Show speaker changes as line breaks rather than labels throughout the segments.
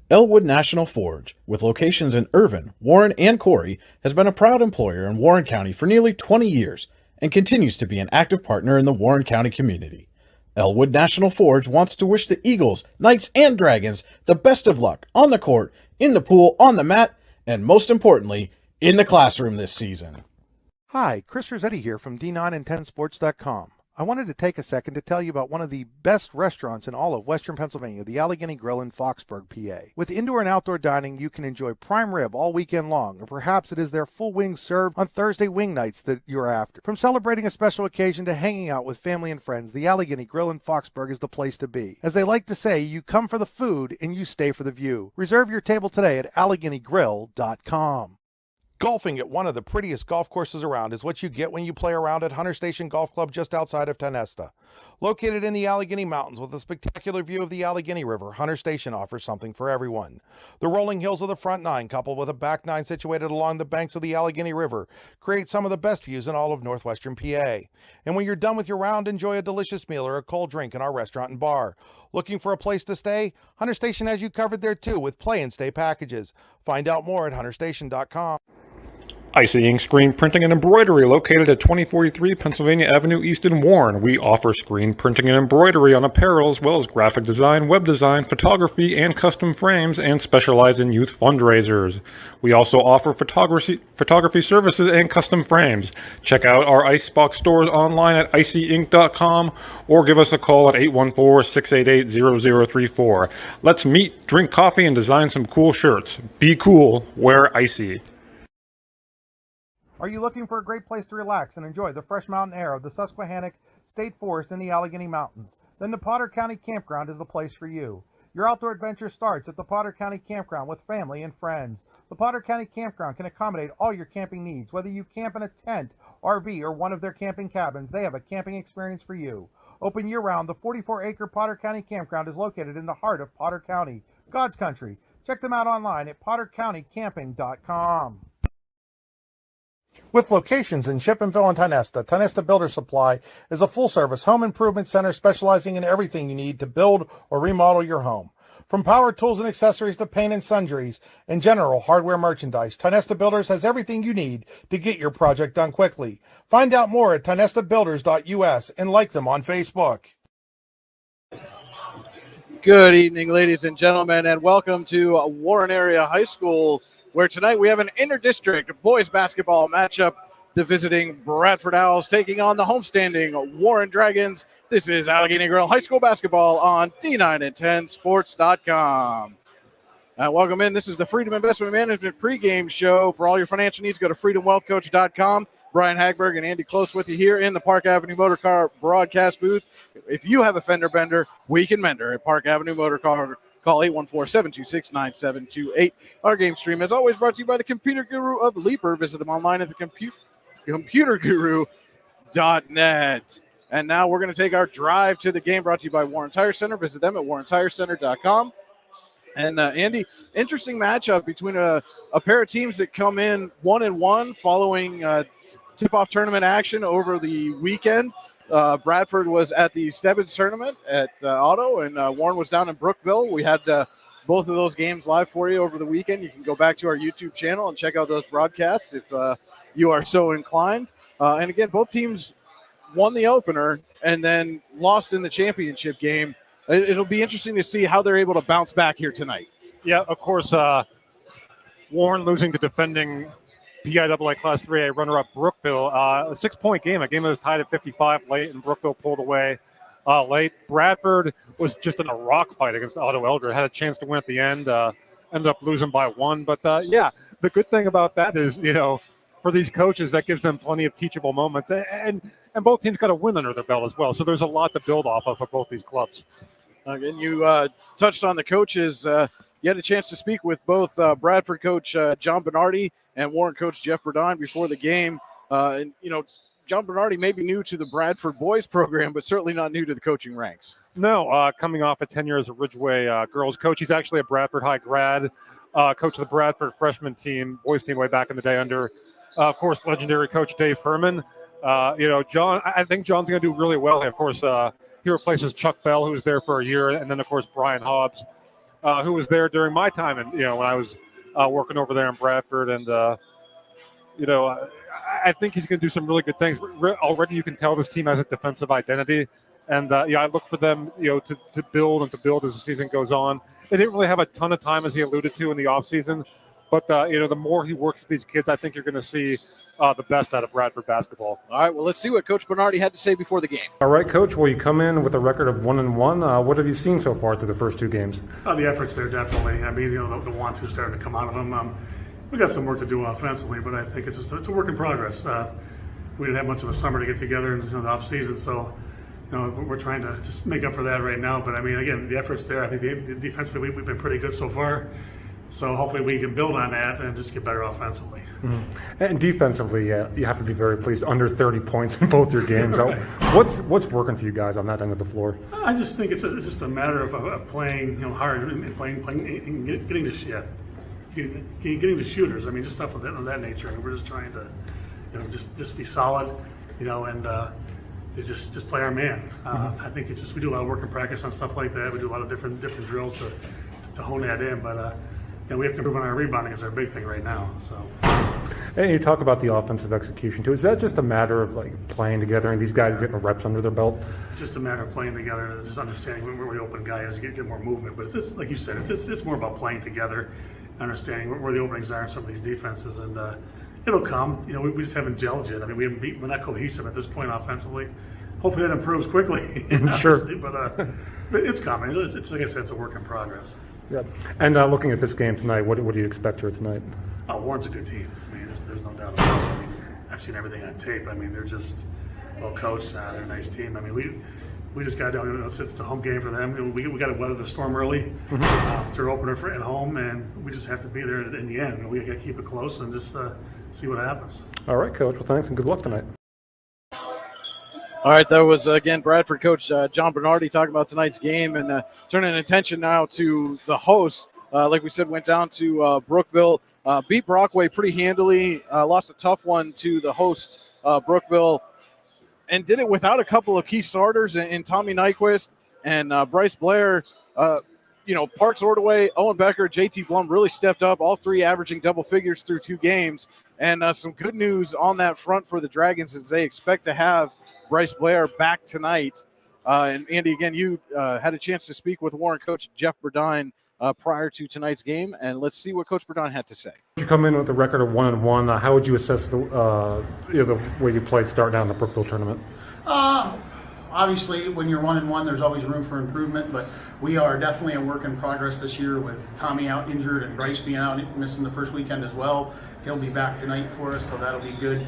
Elwood National Forge, with locations in Irvin, Warren, and Corry, has been a proud employer in Warren County for nearly 20 years and continues to be an active partner in the Warren County community. Elwood National Forge wants to wish the Eagles, Knights, and Dragons the best of luck on the court, in the pool, on the mat, and most importantly, in the classroom this season.
Hi, Chris Rossetti here from D9and10sports.com. I wanted to take a second to tell you about one of the best restaurants in all of Western Pennsylvania, the Allegheny Grill in Foxburg, PA. With indoor and outdoor dining, you can enjoy prime rib all weekend long, or perhaps it is their full wings served on Thursday wing nights that you're after. From celebrating a special occasion to hanging out with family and friends, the Allegheny Grill in Foxburg is the place to be. As they like to say, you come for the food and you stay for the view. Reserve your table today at AlleghenyGrill.com. Golfing at one of the prettiest golf courses around is what you get when you play around at Hunter Station Golf Club just outside of Tonesta. Located in the Allegheny Mountains with a spectacular view of the Allegheny River, Hunter Station offers something for everyone. The rolling hills of the front nine, coupled with a back nine situated along the banks of the Allegheny River, create some of the best views in all of northwestern PA. And when you're done with your round, enjoy a delicious meal or a cold drink in our restaurant and bar. Looking for a place to stay? Hunter Station has you covered there too with play and stay packages. Find out more at hunterstation.com.
Icy Ink Screen Printing and Embroidery, located at 2043 Pennsylvania Avenue East in Warren. We offer screen printing and embroidery on apparel as well as graphic design, web design, photography, and custom frames, and specialize in youth fundraisers. We also offer photography services and custom frames. Check out our Icebox stores online at icyink.com or give us a call at 814-688-0034. Let's meet, drink coffee, and design some cool shirts. Be cool, wear Icy.
Are you looking for a great place to relax and enjoy the fresh mountain air of the Susquehannock State Forest in the Allegheny Mountains? Then the Potter County Campground is the place for you. Your outdoor adventure starts at the Potter County Campground with family and friends. The Potter County Campground can accommodate all your camping needs. Whether you camp in a tent, RV, or one of their camping cabins, they have a camping experience for you. Open year-round, the 44-acre Potter County Campground is located in the heart of Potter County, God's country. Check them out online at pottercountycamping.com. With locations in Shippenville and Tonesta, Tonesta Builder Supply is a full-service home improvement center specializing in everything you need to build or remodel your home. From power tools and accessories to paint and sundries and general hardware merchandise, Tonesta Builders has everything you need to get your project done quickly. Find out more at tonestabuilders.us and like them on Facebook.
Good evening, ladies and gentlemen, and welcome to Warren Area High School, where tonight we have an inter-district boys basketball matchup. The visiting Bradford Owls taking on the homestanding Warren Dragons. This is Allegheny Grill High School basketball on D9and10sports.com. Welcome in. This is the Freedom Investment Management pregame show. For all your financial needs, go to freedomwealthcoach.com. Brian Hagberg and Andy Close with you here in the Park Avenue Motor Car broadcast booth. If you have a fender bender, we can mend her at Park Avenue Motor Car. Call 814-726-9728. Our game stream, as always, brought to you by the Computer Guru of Leaper. Visit them online at computerguru.net. And now we're going to take our drive to the game, brought to you by Warren Tire Center. Visit them at warrentirecenter.com. And Andy, interesting matchup between a pair of teams that come in 1-1 following tip-off tournament action over the weekend. Bradford was at the Stebbins tournament at Otto, and Warren was down in Brookville. We had both of those games live for you over the weekend. You can go back to our YouTube channel and check out those broadcasts if you are so inclined. And again, both teams won the opener and then lost in the championship game. It'll be interesting to see how they're able to bounce back here tonight.
Yeah, of course, Warren losing to defending PIAA Class 3A runner-up Brookville. A 6-point game, a game that was tied at 55 late, and Brookville pulled away late. Bradford was just in a rock fight against Otto Elder. Had a chance to win at the end, ended up losing by 1. But, yeah, the good thing about that is, for these coaches, that gives them plenty of teachable moments. And both teams got a win under their belt as well. So there's a lot to build off of for both these clubs.
Again, you touched on the coaches. You had a chance to speak with both Bradford coach John Bernardi and Warren coach Jeff Burdine before the game. John Bernardi may be new to the Bradford boys program, but certainly not new to the coaching ranks.
No, coming off of 10 years of Ridgeway girls coach. He's actually a Bradford High grad, coach of the Bradford freshman team, boys team way back in the day under, of course, legendary coach Dave Furman. John, I think John's going to do really well. Of course, He replaces Chuck Bell, who was there for a year, and then, of course, Brian Hobbs, who was there during my time, and when I was working over there in Bradford. And I think he's going to do some really good things. Already, you can tell this team has a defensive identity, and I look for them, to build as the season goes on. They didn't really have a ton of time, as he alluded to, in the offseason. But, the more he works with these kids, I think you're going to see the best out of Bradford basketball.
All right, well, let's see what Coach Bernardi had to say before the game.
All right, Coach, well, you come in with a record of 1-1. What have you seen so far through the first two games?
The efforts there, definitely. I mean, the want-to starting to come out of them. We got some work to do offensively, but I think it's a work in progress. We didn't have much of a summer to get together in the off-season, so we're trying to just make up for that right now. But, I mean, again, the efforts there, I think the defensively we've been pretty good so far. So hopefully we can build on that and just get better offensively.
Mm-hmm. And defensively, you have to be very pleased. Under 30 points in both your games. Right. What's working for you guys on that end of the floor?
I just think it's just a matter of playing hard and playing and getting to shooters. I mean, just stuff of that nature. And we're just trying to just be solid, and to just play our man. I think it's just we do a lot of work and practice on stuff like that. We do a lot of different drills to hone that in, but. We have to improve on our rebounding is our big thing right now. So,
and you talk about the offensive execution too. Is that just a matter of playing together and these guys getting reps under their belt?
It's just a matter of playing together and just understanding where the open guy is, get more movement. But it's like you said, it's more about playing together, understanding where the openings are in some of these defenses, and it'll come. We just haven't gelled yet. I mean, we're not cohesive at this point offensively. Hopefully that improves quickly.
Sure,
but it's coming. It's like I said, it's a work in progress.
Yep. And looking at this game tonight, what do you expect here tonight?
Oh, Warren's a good team. I mean, there's no doubt about it. I mean, I've seen everything on tape. I mean, they're just well coached. They're a nice team. I mean, we just got down. It's a home game for them. We got to weather the storm early. It's our opener at home, and we just have to be there in the end. We got to keep it close and just see what happens.
All right, Coach. Well, thanks and good luck tonight.
All right, that was, again, Bradford coach John Bernardi talking about tonight's game and turning attention now to the hosts. Like we said, went down to Brookville, beat Brockway pretty handily, lost a tough one to the host, Brookville, and did it without a couple of key starters in Tommy Nyquist and Bryce Blair. Parks Ordaway, Owen Becker, JT Blum really stepped up, all three averaging double figures through two games. And some good news on that front for the Dragons is they expect to have Bryce Blair back tonight. And Andy, again, you had a chance to speak with Warren coach Jeff Burdine prior to tonight's game, and let's see what Coach Burdine had to say.
You come in with a record of 1-1. How would you assess the way you played starting out in the Brookville tournament?
Obviously, when you're 1-1, there's always room for improvement, but we are definitely a work in progress this year with Tommy out injured and Bryce being out, missing the first weekend as well. He'll be back tonight for us, so that'll be good.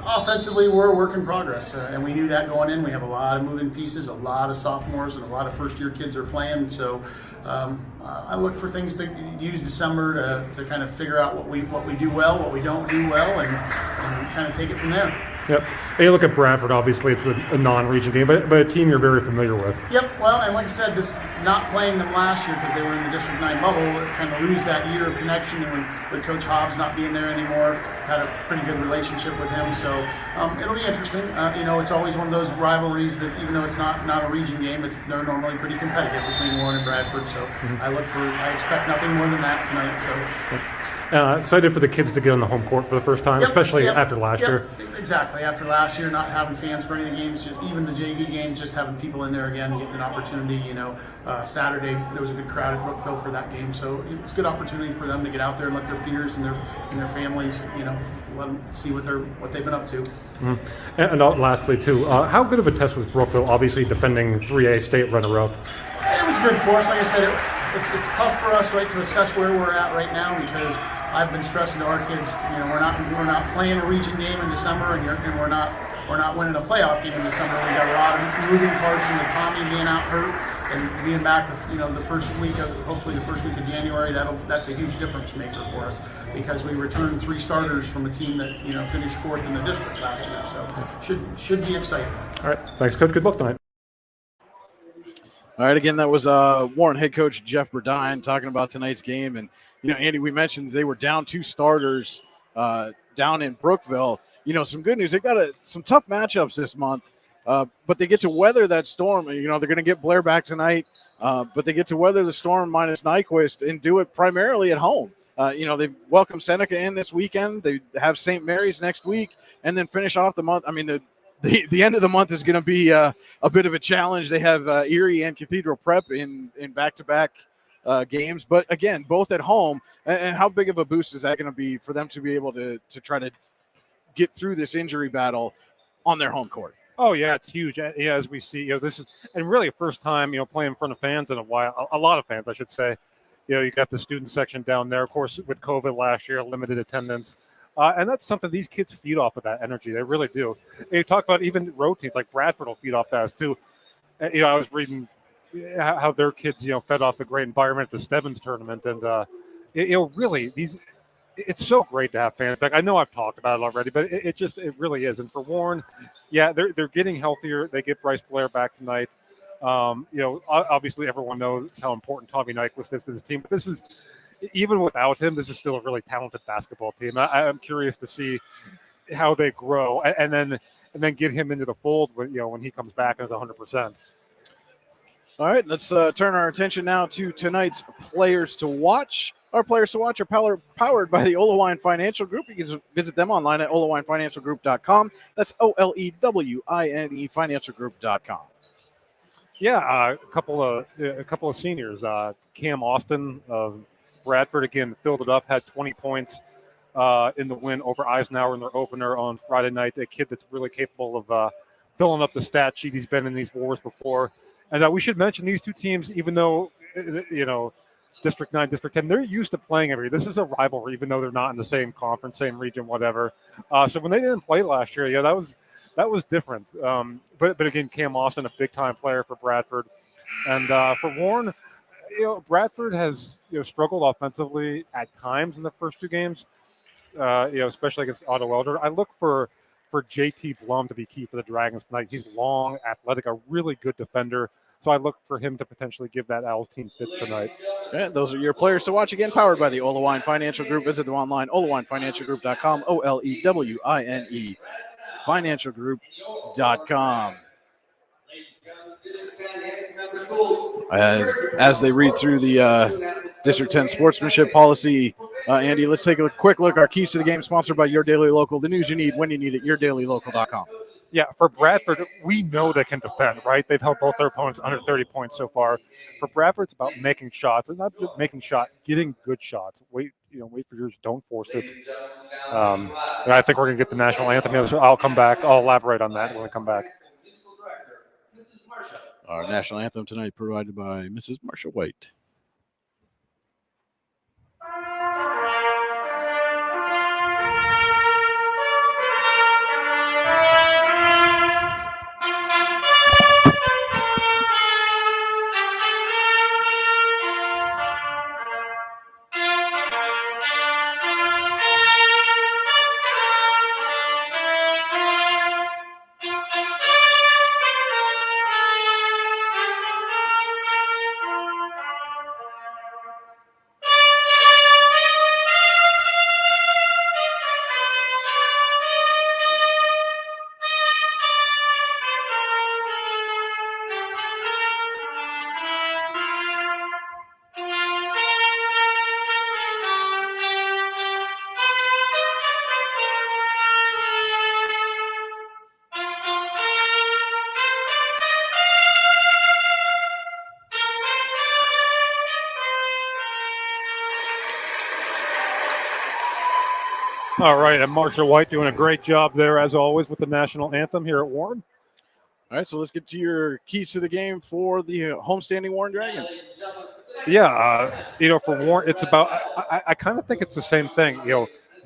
Offensively, we're a work in progress, and we knew that going in. We have a lot of moving pieces, a lot of sophomores, and a lot of first-year kids are playing. So I look for things to use December to kind of figure out what we do well, what we don't do well, and kind of take it from there.
Yep. And you look at Bradford, obviously it's a non-region game, but a team you're very familiar with.
Yep. Well, and like I said, this not playing them last year because they were in the District 9 bubble, kind of lose that year of connection. And with Coach Hobbs not being there anymore, had a pretty good relationship with him. So it'll be interesting. It's always one of those rivalries that even though it's not a region game, they're normally pretty competitive between Warren and Bradford. So I expect nothing more than that tonight. So.
Excited for the kids to get on the home court for the first time, especially after last year.
Exactly. After last year, not having fans for any of the games, just even the JV games, just having people in there again, getting an opportunity. Saturday there was a good crowd at Brookville for that game, so it's a good opportunity for them to get out there and let their peers and their families, let them see what they've been up to.
Mm-hmm. And lastly, too, how good of a test was Brookville? Obviously, defending 3A state runner-up.
It was good for us. Like I said, it's tough for us, right, to assess where we're at right now because I've been stressing to our kids, we're not playing a region game in December, and we're not winning a playoff game in December. We got a lot of moving parts, and with Tommy being out hurt and being back, the first week of January, that's a huge difference maker for us because we returned 3 starters from a team that finished 4th in the district last year. So should be exciting.
All right, thanks, Coach. Good luck tonight.
All right, again, that was Warren head coach Jeff Burdine talking about tonight's game. And, Andy, we mentioned they were down 2 starters down in Brookville. Some good news. They got some tough matchups this month. But they get to weather that storm. They're going to get Blair back tonight, but they get to weather the storm minus Nyquist and do it primarily at home. They welcome Seneca in this weekend. They have St. Mary's next week, and then finish off the month. I mean, the end of the month is going to be a bit of a challenge. They have Erie and Cathedral Prep in back-to-back games, but again, both at home. And how big of a boost is that going to be for them to be able to try to get through this injury battle on their home court?
Oh yeah, it's huge. Yeah, as we see, this is and really a first time, playing in front of fans in a while. A lot of fans, I should say. You got the student section down there. Of course, with COVID last year, limited attendance, and that's something these kids feed off of that energy. They really do. You talk about even road teams like Bradford will feed off that too. I was reading how their kids, fed off the great environment at the Stebbins tournament, and really it's so great to have fans back. I know I've talked about it already, but it really is. And for Warren, yeah, they're getting healthier. They get Bryce Blair back tonight. Obviously everyone knows how important Tommy Nyquist is to this team, but this is, even without him, this is still a really talented basketball team. I'm curious to see how they grow and then get him into the fold when he comes back as 100%.
All right, let's turn our attention now to tonight's players to watch. Our players to watch are powered by the Olewine Financial Group. You can visit them online at olewinefinancialgroup.com. That's OLEWINE financialgroup.com.
Yeah, a couple of seniors. Cam Austin of Bradford again filled it up, had 20 points in the win over Eisenhower in their opener on Friday night. A kid that's really capable of filling up the stat sheet. He's been in these wars before. And we should mention these two teams, even though, District 9, District 10, they're used to playing every year. This is a rivalry, even though they're not in the same conference, same region, whatever. So when they didn't play last year, that was different. But again, Cam Austin, a big-time player for Bradford. And for Warren, Bradford has struggled offensively at times in the first two games, especially against Otto Elder. I look for JT Blum to be key for the Dragons tonight. He's long, athletic, a really good defender. So I look for him to potentially give that Owls team fits tonight.
And those are your players to watch, again, powered by the Olewine Financial Group. Visit them online, olewinefinancialgroup.com, OLEWINE financialgroup.com. As they read through the District 10 sportsmanship policy, Andy, let's take a quick look. Our keys to the game, sponsored by Your Daily Local. The news you need when you need it, yourdailylocal.com.
Yeah, for Bradford, we know they can defend, right? They've held both their opponents under 30 points so far. For Bradford, it's about making shots, and not just making shots, getting good shots. Wait for yours, don't force it. And I think we're going to get the national anthem. I'll come back. I'll elaborate on that when we come back.
Our national anthem tonight provided by Mrs. Marsha White.
All right, and Marsha White doing a great job there, as always, with the national anthem here at Warren.
All right, so let's get to your keys to the game for the homestanding Warren Dragons.
Yeah, for Warren, it's about I kind of think it's the same thing.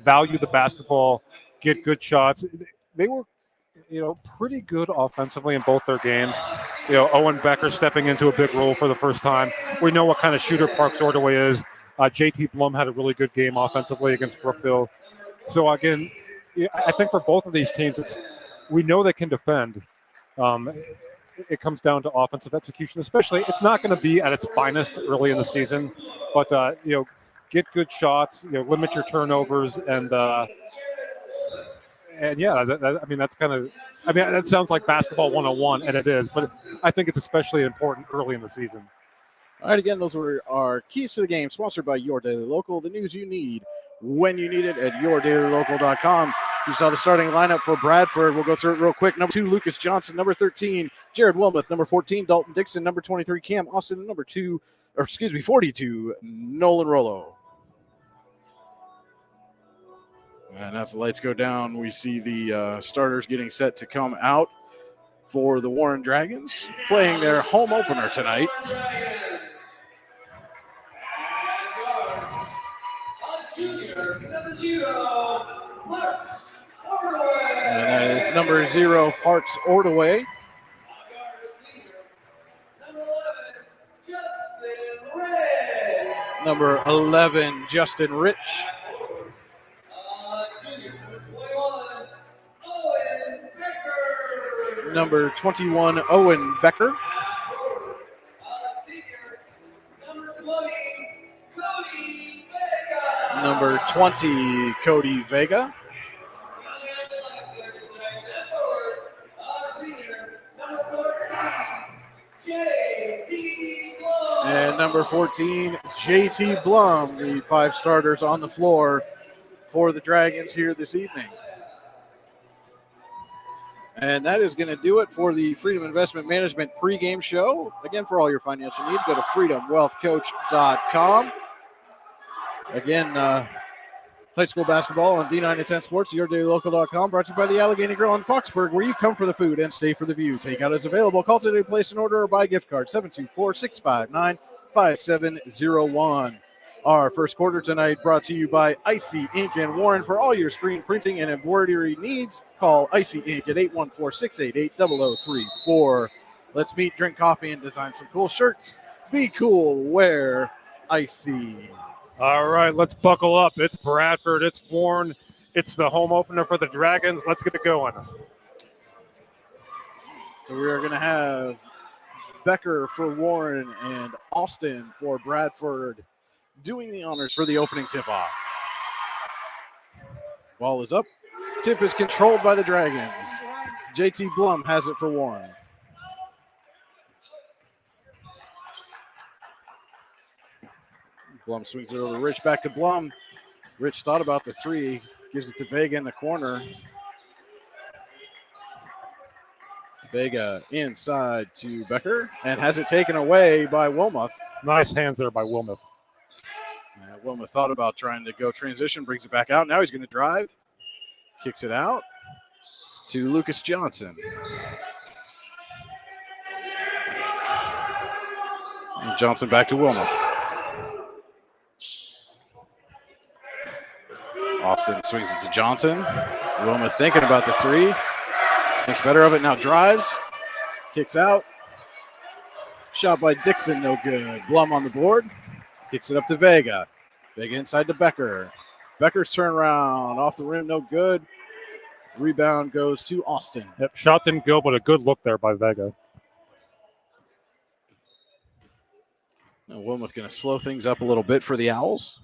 Value the basketball, get good shots. They were, pretty good offensively in both their games. Owen Becker stepping into a big role for the first time. We know what kind of shooter Parks Ordway is. JT Blum had a really good game offensively against Brookville. So again, I think for both of these teams, we know they can defend. It comes down to offensive execution, especially. It's not going to be at its finest early in the season, but get good shots, limit your turnovers, and And yeah, I mean, that's kind of, I mean, that sounds like basketball 101, and it is, but I think it's especially important early in the season.
All right, again, those were our keys to the game, sponsored by Your Daily Local, the news you need when you need it at yourdailylocal.com. You saw the starting lineup for Bradford. We'll go through it real quick. Number 2, Lucas Johnson. Number 13, Jared Wilmoth. Number 14, Dalton Dixon. Number 23, Cam Austin. Number 42, Nolan Rollo. And as the lights go down, we see the starters getting set to come out for the Warren Dragons, playing their home opener tonight. And that is number 0, Parks Ordaway. Number 11, Justin Rich. Number 21, Owen Becker. Number 20, Cody Vega. And number 14, JT Blum, the 5 starters on the floor for the Dragons here this evening. And that is going to do it for the Freedom Investment Management pregame show. Again, for all your financial needs, go to freedomwealthcoach.com. Again, high school basketball on D9 and 10 Sports, yourdailylocal.com, brought to you by the Allegheny Grill in Foxburg, where you come for the food and stay for the view. Takeout is available. Call today to place an order or buy a gift card, 724-659-5701. Our first quarter tonight brought to you by Icy Ink and Warren. For all your screen printing and embroidery needs, call Icy Ink at 814-688-0034. Let's meet, drink coffee, and design some cool shirts. Be cool, wear Icy.
All right, let's buckle up. It's Bradford. It's Warren. It's the home opener for the Dragons. Let's get it going.
So we are going to have Becker for Warren and Austin for Bradford doing the honors for the opening tip-off. Ball is up. Tip is controlled by the Dragons. JT Blum has it for Warren. Blum swings it over to Rich, back to Blum. Rich thought about the 3, gives it to Vega in the corner. Vega inside to Becker and has it taken away by Wilmoth.
Nice hands there by Wilmoth.
Wilmoth thought about trying to go transition, brings it back out. Now he's going to drive, kicks it out to Lucas Johnson. And Johnson back to Wilmoth. Austin swings it to Johnson. Wilmoth thinking about the 3. Thinks better of it, now drives. Kicks out. Shot by Dixon, no good. Blum on the board. Kicks it up to Vega. Vega inside to Becker. Becker's turnaround off the rim, no good. Rebound goes to Austin.
Yep, shot didn't go, but a good look there by Vega.
Now Wilmoth going to slow things up a little bit for the Owls.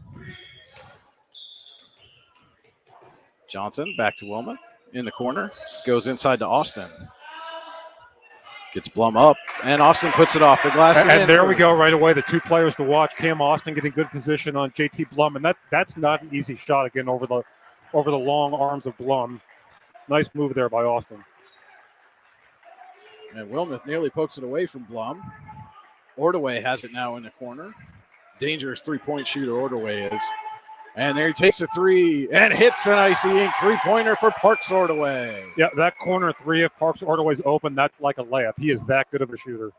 Johnson back to Wilmoth in the corner. Goes inside to Austin. Gets Blum up, and Austin puts it off the glass.
And there we go right away. The 2 players to watch. Cam Austin getting good position on JT Blum, and that's not an easy shot again over the long arms of Blum. Nice move there by Austin.
And Wilmoth nearly pokes it away from Blum. Ordaway has it now in the corner. Dangerous 3-point shooter Ordaway is. And there he takes a 3 and hits an Icy Ink 3-pointer for Parks Ordaway.
Yeah, that corner 3, if Parks Ordaway's open, that's like a layup. He is that good of a shooter.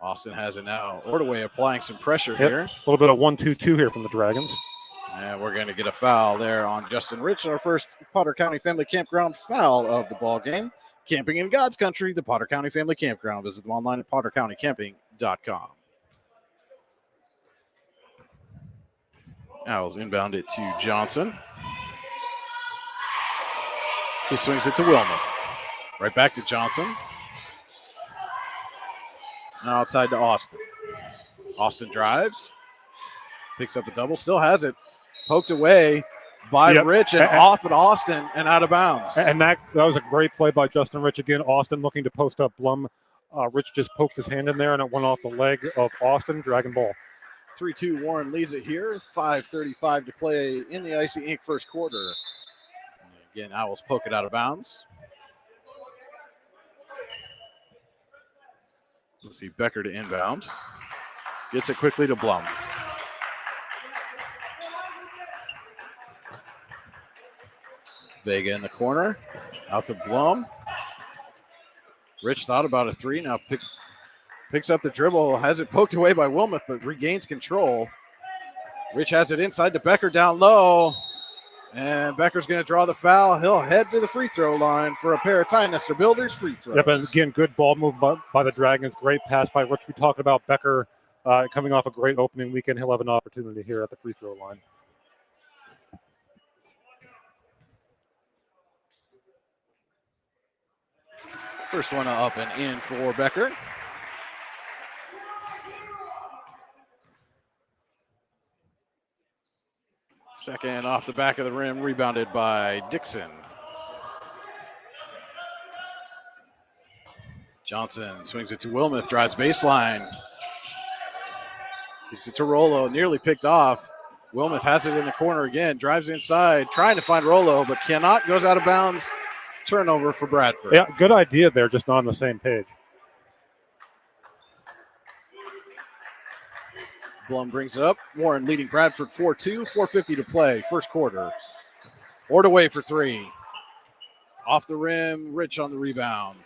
Austin has it now. Ordaway applying some pressure here.
A little bit of 1-2-2 here from the Dragons.
And we're going to get a foul there on Justin Rich, our first Potter County Family Campground foul of the ball game. Camping in God's country, the Potter County Family Campground. Visit them online at pottercountycamping.com. Owls inbound it to Johnson. He swings it to Wilmoth. Right back to Johnson. Now outside to Austin. Austin drives. Picks up a double. Still has it. Poked away. by
Yep.
Rich and off at Austin and out of bounds.
And that was a great play by Justin Rich again. Austin looking to post up Blum. Rich just poked his hand in there, and it went off the leg of Austin. Dragon ball.
3-2 Warren leads it here. 5:35 to play in the Icy Ink first quarter. Again, Owls poke it out of bounds. We'll see Becker to inbound. Gets it quickly to Blum. Vega in the corner. Out to Blum. Rich thought about a three. Now picks up the dribble. Has it poked away by Wilmoth, but regains control. Rich has it inside to Becker down low. And Becker's going to draw the foul. He'll head to the free throw line for a pair of Tynestra Builders free throws.
Yep, and again, good ball move by the Dragons. Great pass by Rich. We talked about Becker coming off a great opening weekend. He'll have an opportunity here at the free throw line.
First one up and in for Becker. Second off the back of the rim, rebounded by Dixon. Johnson swings it to Wilmoth, drives baseline. Kicks it to Rollo, nearly picked off. Wilmoth has it in the corner again, drives inside, trying to find Rollo, but cannot, goes out of bounds. Turnover for Bradford.
Yeah, good idea there, just not on the same page.
Blum brings it up. Warren leading Bradford 4-2, 4:50 to play, first quarter. Ordaway for three. Off the rim, Rich on the rebound.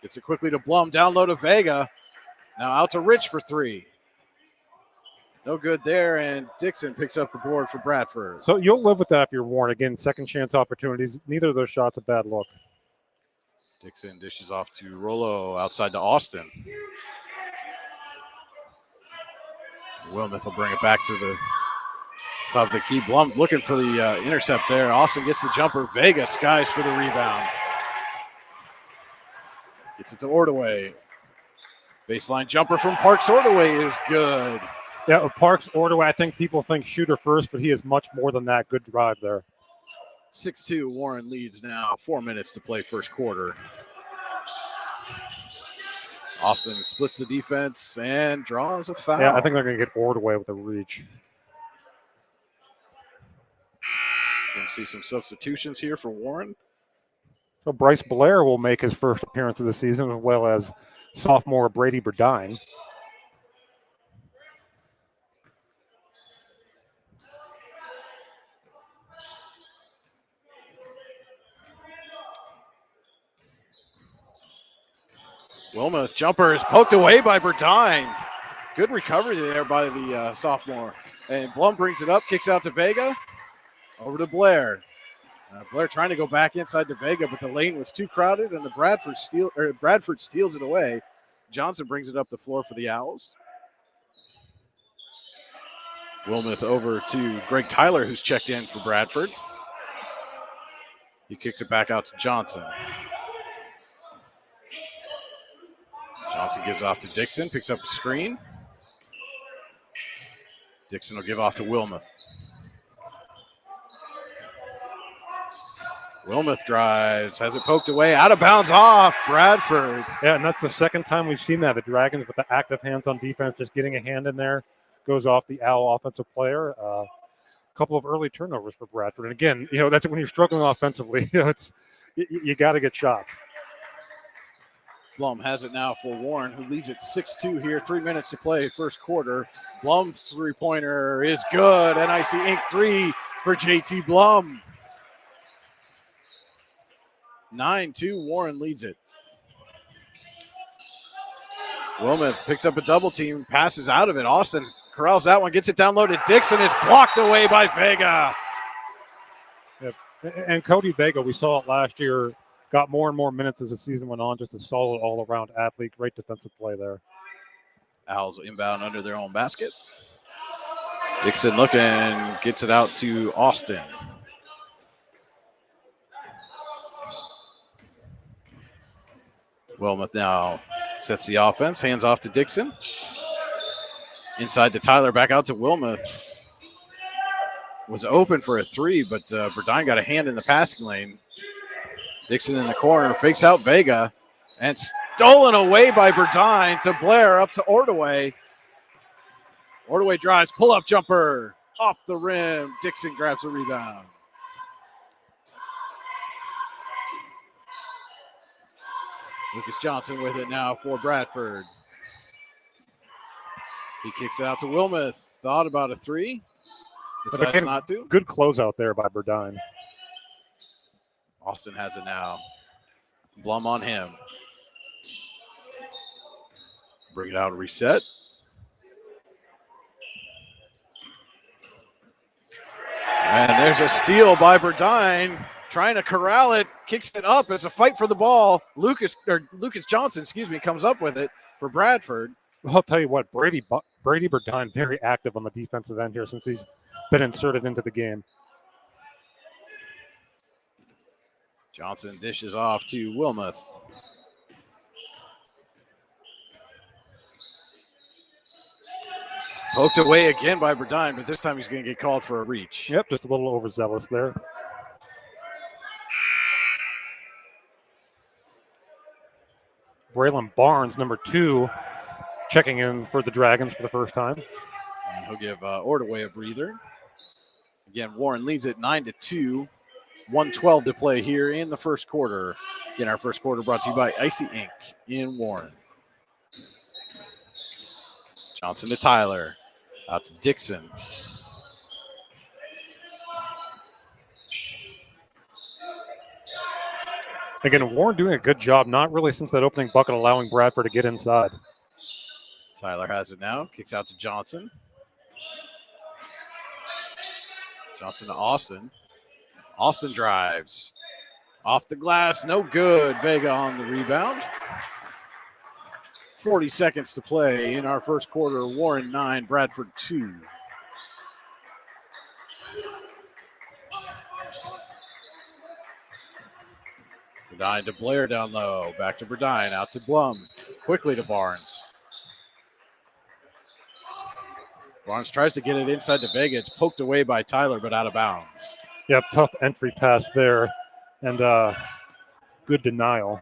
Gets it quickly to Blum, down low to Vega. Now out to Rich for three. No good there, and Dixon picks up the board for Bradford.
So you'll live with that if you're Warren. Again, second chance opportunities. Neither of those shots a bad look.
Dixon dishes off to Rollo, outside to Austin. Wilmoth will bring it back to the top of the key. Blum looking for the intercept there. Austin gets the jumper. Vega skies for the rebound. Gets it to Ordaway. Baseline jumper from Parks. Ordaway is good.
Yeah, Parks, Ordaway, I think people think shooter first, but he is much more than that. Good drive there.
6-2, Warren leads now. 4 minutes to play first quarter. Austin splits the defense and draws a foul.
Yeah, I think they're going to get Ordaway with a reach.
Going to see some substitutions here for Warren.
So Bryce Blair will make his first appearance of the season, as well as sophomore Brady Burdine.
Wilmoth jumper is poked away by Burdine. Good recovery there by the sophomore. And Blum brings it up, kicks out to Vega. Over to Blair. Blair trying to go back inside to Vega, but the lane was too crowded, and the Bradford steals it away. Johnson brings it up the floor for the Owls. Wilmoth over to Greg Tyler, who's checked in for Bradford. He kicks it back out to Johnson. Johnson gives off to Dixon, picks up a screen. Dixon will give off to Wilmoth. Wilmoth drives, has it poked away, out of bounds off Bradford.
Yeah, and that's the second time we've seen that. The Dragons with the active hands on defense, just getting a hand in there, goes off the Owl offensive player. A couple of early turnovers for Bradford. And again, that's when you're struggling offensively. You got to get shots.
Blum has it now for Warren, who leads at 6-2 here. 3 minutes to play, first quarter. Blum's three-pointer is good. NIC Inc. 3 for JT Blum. 9-2, Warren leads it. Wilmoth picks up a double team, passes out of it. Austin corrals that one, gets it down low to Dixon. It's blocked away by Vega.
Yep. And Cody Vega, we saw it last year, got more and more minutes as the season went on. Just a solid all-around athlete. Great defensive play there.
Owls inbound under their own basket. Dixon looking, gets it out to Austin. Wilmoth now sets the offense, hands off to Dixon. Inside to Tyler, back out to Wilmoth. was open for a three, but Burdine got a hand in the passing lane. Dixon in the corner, fakes out Vega, and stolen away by Burdine to Blair, up to Ordaway. Ordaway drives, pull-up jumper, off the rim. Dixon grabs the rebound. Lucas Johnson with it now for Bradford. He kicks it out to Wilmoth. Thought about a three. Decides not to.
Good closeout there by Burdine.
Austin has it now. Blum on him. Bring it out, reset. And there's a steal by Burdine. Trying to corral it, kicks it up. It's a fight for the ball. Lucas Johnson, comes up with it for Bradford.
Well, I'll tell you what, Brady Burdine very active on the defensive end here since he's been inserted into the game.
Johnson dishes off to Wilmoth. Poked away again by Burdine, but this time he's going to get called for a reach.
Yep, just a little overzealous there. Braylon Barnes, number 2, checking in for the Dragons for the first time.
And he'll give Ordaway a breather. Again, Warren leads it 9-2. 1:12 to play here in the first quarter. Again, our first quarter brought to you by Icy Ink in Warren. Johnson to Tyler. Out to Dixon.
Again, Warren doing a good job, not really since that opening bucket allowing Bradford to get inside.
Tyler has it now. Kicks out to Johnson. Johnson to Austin. Austin drives. Off the glass, no good. Vega on the rebound. 40 seconds to play in our first quarter. Warren 9, Bradford 2. Burdine to Blair down low. Back to Burdine. Out to Blum. Quickly to Barnes. Barnes tries to get it inside to Vega. It's poked away by Tyler, but out of bounds.
Yep, tough entry pass there, and good denial.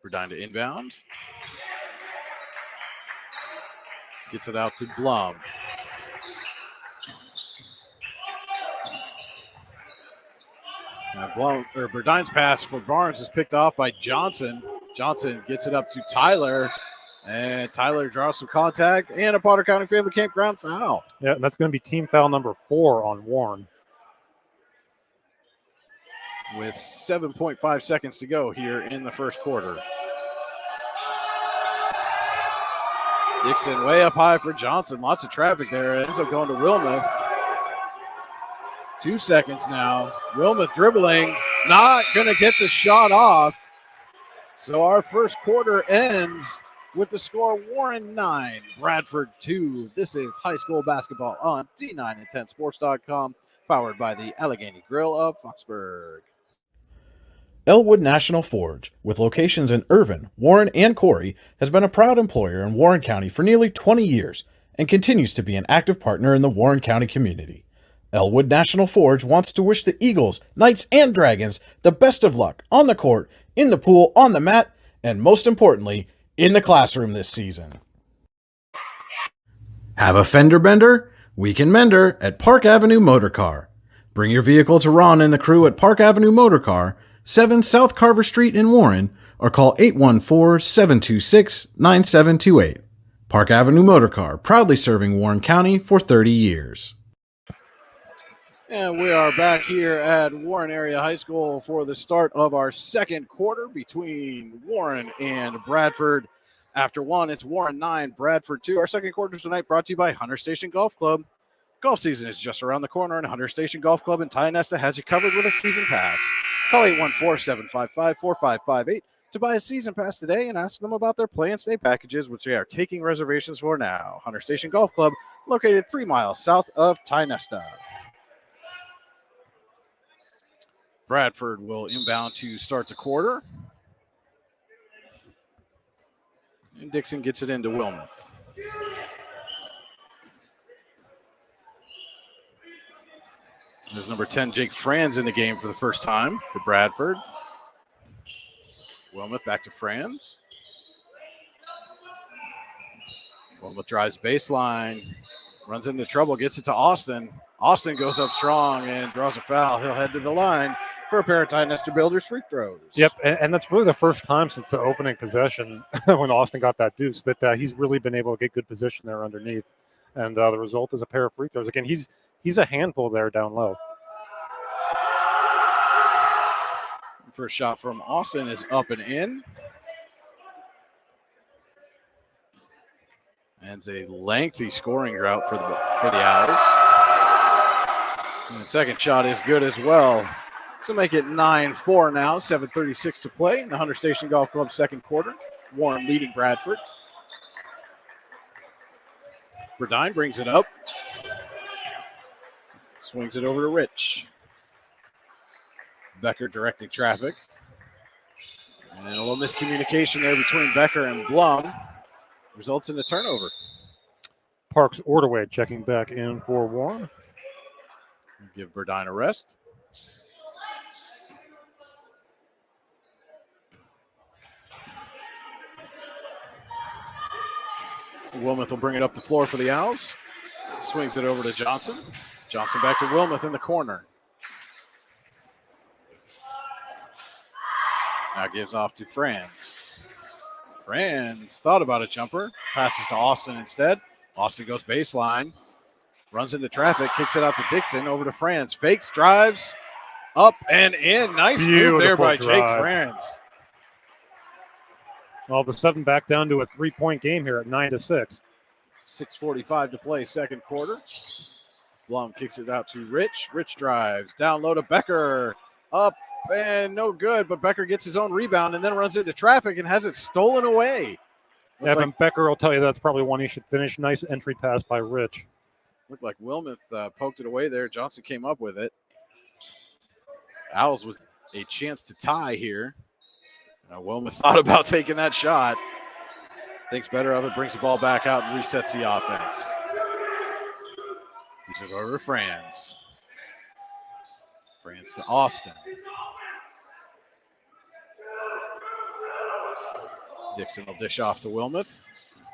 Burdine to inbound. Gets it out to Blum. Now Burdine's pass for Barnes is picked off by Johnson. Johnson gets it up to Tyler, and Tyler draws some contact and a Potter County Family Campground foul.
Yeah, and that's going to be team foul number 4 on Warren.
With 7.5 seconds to go here in the first quarter. Dixon way up high for Johnson. Lots of traffic there. It ends up going to Wilmoth. 2 seconds now. Wilmoth dribbling. Not going to get the shot off. So our first quarter ends with the score Warren 9, Bradford 2. This is high school basketball on D9and10sports.com, powered by the Allegheny Grill of Foxburg.
Elwood National Forge, with locations in Irvin, Warren, and Corey, has been a proud employer in Warren County for nearly 20 years and continues to be an active partner in the Warren County community. Elwood National Forge wants to wish the Eagles, Knights, and Dragons the best of luck on the court, in the pool, on the mat, and most importantly, in the classroom this season. Have a fender bender? We can mender at Park Avenue Motor Car. Bring your vehicle to Ron and the crew at Park Avenue Motor Car, 7 South Carver Street in Warren, or call 814-726-9728. Park Avenue Motor Car, proudly serving Warren County for 30 years.
And we are back here at Warren Area High School for the start of our second quarter between Warren and Bradford. After one, it's Warren 9, Bradford 2. Our second quarter tonight brought to you by Hunter Station Golf Club. Golf season is just around the corner, and Hunter Station Golf Club in Tionesta has you covered with a season pass. Call 814-755-4558 to buy a season pass today and ask them about their play and stay packages, which they are taking reservations for now. Hunter Station Golf Club, located 3 miles south of Tionesta. Bradford will inbound to start the quarter. And Dixon gets it into Wilmoth. There's number 10, Jake Franz, in the game for the first time for Bradford. Wilmoth back to Franz. Wilmoth drives baseline, runs into trouble, gets it to Austin. Austin goes up strong and draws a foul. He'll head to the line for a pair of Nestor Builders free throws.
Yep, and that's really the first time since the opening possession when Austin got that deuce that he's really been able to get good position there underneath. And the result is a pair of free throws. Again, he's a handful there down low.
First shot from Austin is up and in. And it's a lengthy scoring drought for the Owls. And the second shot is good as well. So make it 9-4 now, 7:36 to play in the Hunter Station Golf Club second quarter. Warren leading Bradford. Burdine brings it up. Swings it over to Rich. Becker directing traffic. And a little miscommunication there between Becker and Blum results in the turnover.
Parks Ordaway checking back in for Warren.
Give Burdine a rest. Wilmoth will bring it up the floor for the Owls. Swings it over to Johnson. Johnson back to Wilmoth in the corner. Now gives off to Franz. Franz thought about a jumper. Passes to Austin instead. Austin goes baseline. Runs into traffic. Kicks it out to Dixon. Over to Franz. Fakes, drives. Up and in. Nice move there by Jake Franz.
All of a sudden back down to a 3-point game here at 9-6.
6:45 to play second quarter. Blum kicks it out to Rich. Rich drives. Down low to Becker. Up and no good, but Becker gets his own rebound and then runs into traffic and has it stolen away.
Evan Becker will tell you that's probably one he should finish. Nice entry pass by Rich.
Looked like Wilmoth poked it away there. Johnson came up with it. Owls with a chance to tie here. Wilmoth thought about taking that shot. Thinks better of it, brings the ball back out and resets the offense. He's over to Franz. Franz to Austin. Dixon will dish off to Wilmoth.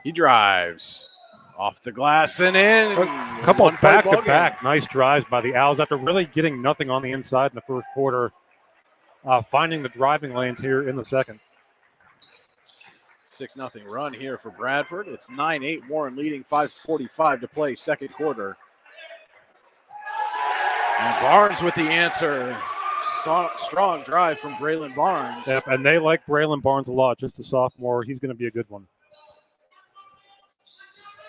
He drives. Off the glass and in.
A couple back-to-back nice drives by the Owls after really getting nothing on the inside in the first quarter. Finding the driving lanes here in the second.
6-0 run here for Bradford. It's 9-8. Warren leading, 5:45 to play second quarter. And Barnes with the answer. Strong drive from Braylon Barnes.
Yep, and they like Braylon Barnes a lot. Just a sophomore. He's going to be a good one.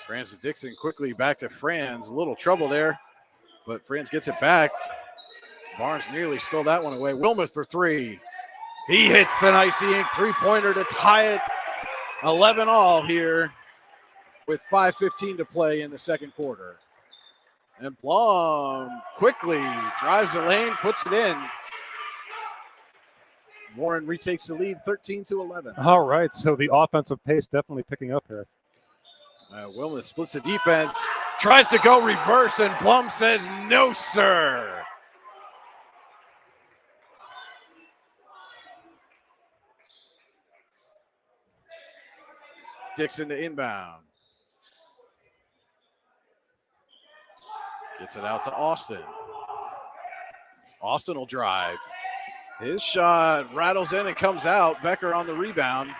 Franz to Dixon quickly back to Franz. A little trouble there, but Franz gets it back. Barnes nearly stole that one away. Wilmoth for three. He hits an icy ink three-pointer to tie it 11-all here with 5:15 to play in the second quarter. And Blum quickly drives the lane, puts it in. Warren retakes the lead 13-11.
All right, so the offensive pace definitely picking up here.
Wilmoth splits the defense, tries to go reverse, and Blum says, no, sir. Dixon to inbound. Gets it out to Austin. Austin will drive. His shot rattles in and comes out. Becker on the rebound.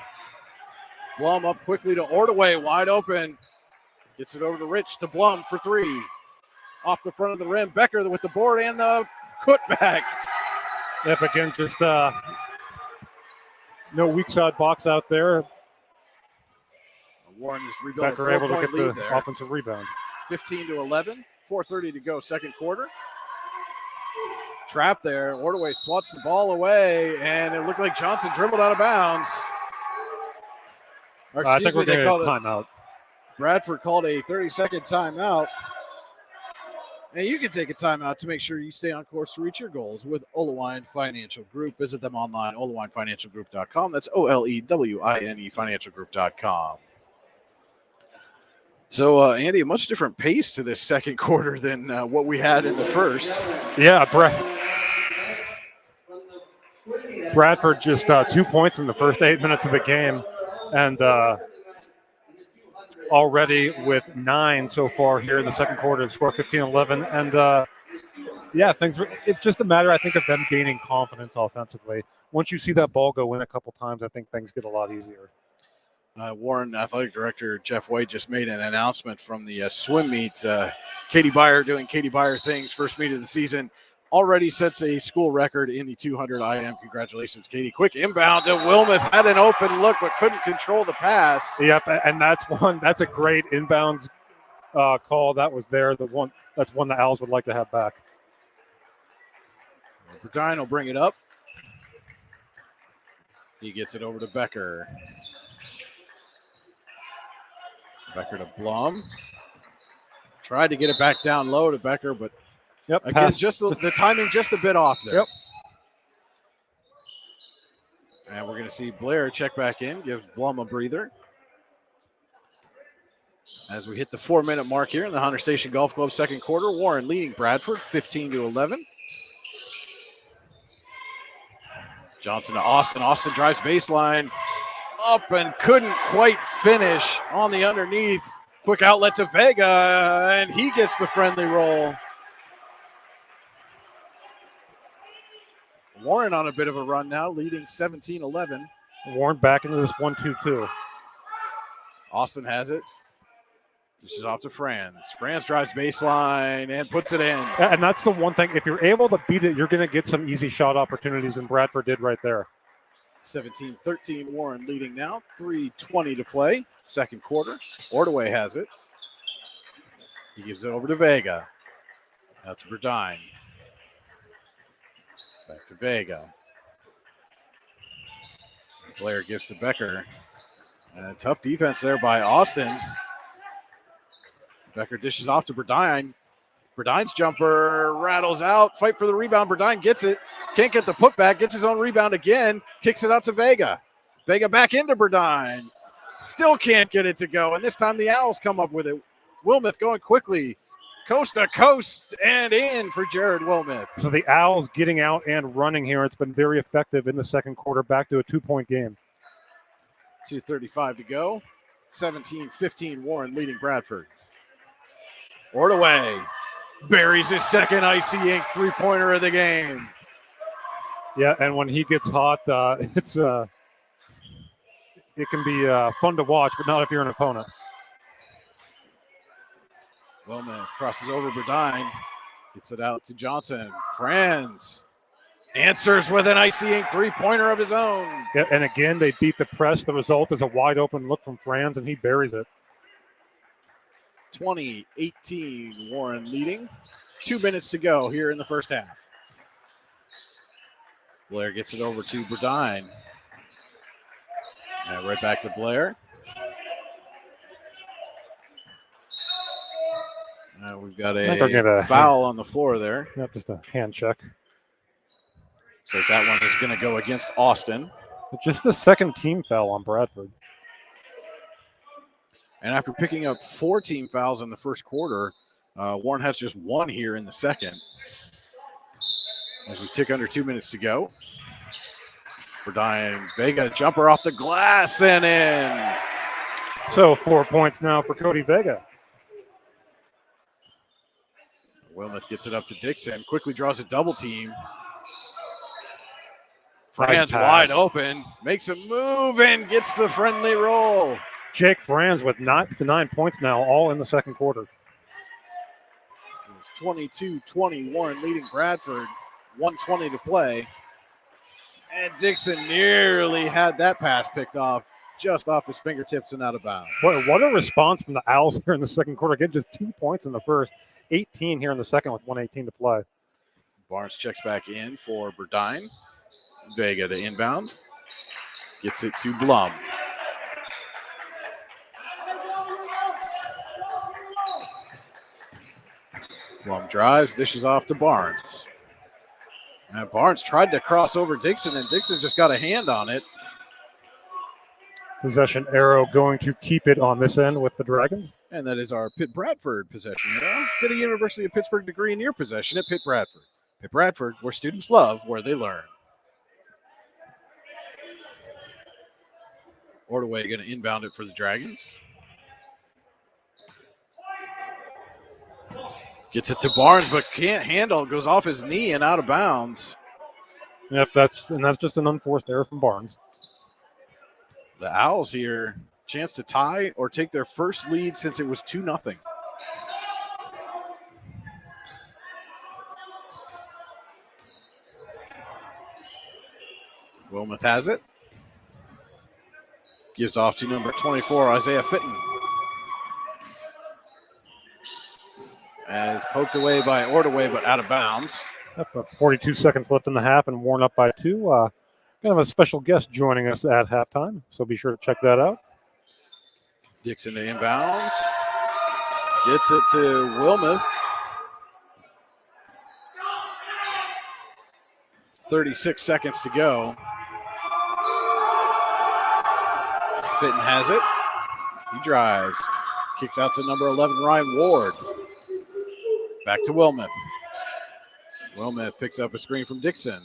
Blum up quickly to Ordaway, wide open. Gets it over to Rich to Blum for three. Off the front of the rim. Becker with the board and the putback.
Yep, again, just no weak side box out there.
Warren has rebuilt
Becker
a
able to get
lead
the
there.
offensive rebound.
15-11. 4:30 to go, second quarter. Trap there. Ordaway swats the ball away, and it looked like Johnson dribbled out of bounds. Or
I think
excuse me,
we're
they
going
called
to timeout.
Bradford called a 30-second timeout. And you can take a timeout to make sure you stay on course to reach your goals with Olewine Financial Group. Visit them online, olewinefinancialgroup.com. That's OLEWINE financialgroup.com. So, Andy, a much different pace to this second quarter than what we had in the first.
Yeah, Bradford just 2 points in the first 8 minutes of the game, and already with 9 so far here in the second quarter, the score 15-11. And yeah, it's just a matter, I think, of them gaining confidence offensively. Once you see that ball go in a couple times, I think things get a lot easier.
Warren Athletic Director Jeff White just made an announcement from the swim meet. Katie Byer doing Katie Byer things, first meet of the season. Already sets a school record in the 200 IM. Congratulations, Katie. Quick inbound to Wilmoth. Had an open look, but couldn't control the pass.
Yep, and that's a great inbounds call that was there. That's one the Owls would like to have back.
Burdine will bring it up. He gets it over to Becker. Becker to Blum. Tried to get it back down low to Becker, but again, just the timing just a bit off there.
Yep.
And we're going to see Blair check back in, gives Blum a breather. As we hit the 4-minute mark here in the Hunter Station Golf Club second quarter, Warren leading Bradford 15-11. Johnson to Austin. Austin drives baseline up and couldn't quite finish on the underneath. Quick outlet to Vega, and he gets the friendly roll. Warren on a bit of a run now, leading 17-11.
Warren back into this 1-2-2.
Austin has it. This is off to Franz. Franz drives baseline and puts it in.
And that's the one thing. If you're able to beat it, you're going to get some easy shot opportunities, and Bradford did right there.
17-13, Warren leading now. 3:20 to play, second quarter. Ordaway has it. He gives it over to Vega. That's Burdine. Back to Vega. Blair gives to Becker. And a tough defense there by Austin. Becker dishes off to Burdine. Burdine's jumper rattles out. Fight for the rebound. Burdine gets it. Can't get the putback. Gets his own rebound again. Kicks it out to Vega. Vega back into Burdine. Still can't get it to go. And this time the Owls come up with it. Wilmoth going quickly. Coast to coast and in for Jared Wilmoth.
So the Owls getting out and running here. It's been very effective in the second quarter. Back to a 2-point game.
2:35 to go. 17-15, Warren leading Bradford. Ordaway buries his second Icy Ink three-pointer of the game.
Yeah, and when he gets hot, it can be fun to watch, but not if you're an opponent.
Wilmoth crosses over Burdine. Gets it out to Johnson. Franz answers with an Icy Ink three-pointer of his own.
Yeah, and again, they beat the press. The result is a wide-open look from Franz, and he buries it.
20-18, Warren leading. 2 minutes to go here in the first half. Blair gets it over to Burdine. And right back to Blair. Now we've got a foul on the floor there.
Yep, just a hand check.
Looks like that one is going to go against Austin.
Just the second team foul on Bradford.
And after picking up 4 team fouls in the first quarter, Warren has just 1 here in the second. As we tick under 2 minutes to go. Burdine, Vega, jumper off the glass and in.
So 4 points now for Cody Vega.
Wilmoth gets it up to Dixon, quickly draws a double team. Franz wide open, makes a move and gets the friendly roll.
Jake Franz with 9 points now, all in the second quarter.
It's 22-20, Warren leading Bradford, 1:20 to play. And Dixon nearly had that pass picked off, just off his fingertips and out of bounds.
What a response from the Owls here in the second quarter. Again, just 2 points in the first, 18 here in the second with 1:18 to play.
Barnes checks back in for Burdine. Vega to inbound. Gets it to Blum. Blum drives, dishes off to Barnes. And Barnes tried to cross over Dixon, and Dixon just got a hand on it.
Possession arrow going to keep it on this end with the Dragons.
And that is our Pitt Bradford possession arrow. Get a University of Pittsburgh degree in your possession at Pitt Bradford. At Bradford, where students love where they learn. Ordaway going to inbound it for the Dragons. Gets it to Barnes, but can't handle. Goes off his knee and out of bounds.
Yep, that's just an unforced error from Barnes.
The Owls here, chance to tie or take their first lead since it was 2-0. Wilmoth has it. Gives off to number 24, Isaiah Fitton. As poked away by Ordaway, but out of bounds.
Yep, 42 seconds left in the half and worn up by 2. Kind of a special guest joining us at halftime, so be sure to check that out.
Dixon to inbound. Gets it to Wilmoth. 36 seconds to go. Fitton has it. He drives. Kicks out to number 11, Ryan Ward. Back to Wilmoth. Wilmoth picks up a screen from Dixon.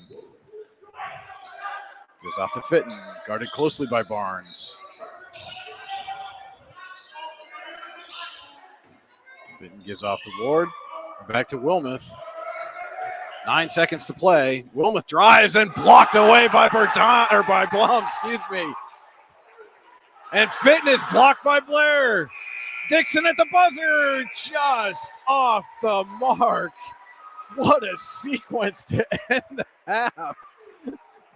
Goes off to Fitton. Guarded closely by Barnes. Fitton gives off to Ward. Back to Wilmoth. 9 seconds to play. Wilmoth drives and blocked away by Blum, excuse me. And Fitton is blocked by Blair. Dixon at the buzzer, just off the mark. What a sequence to end the half.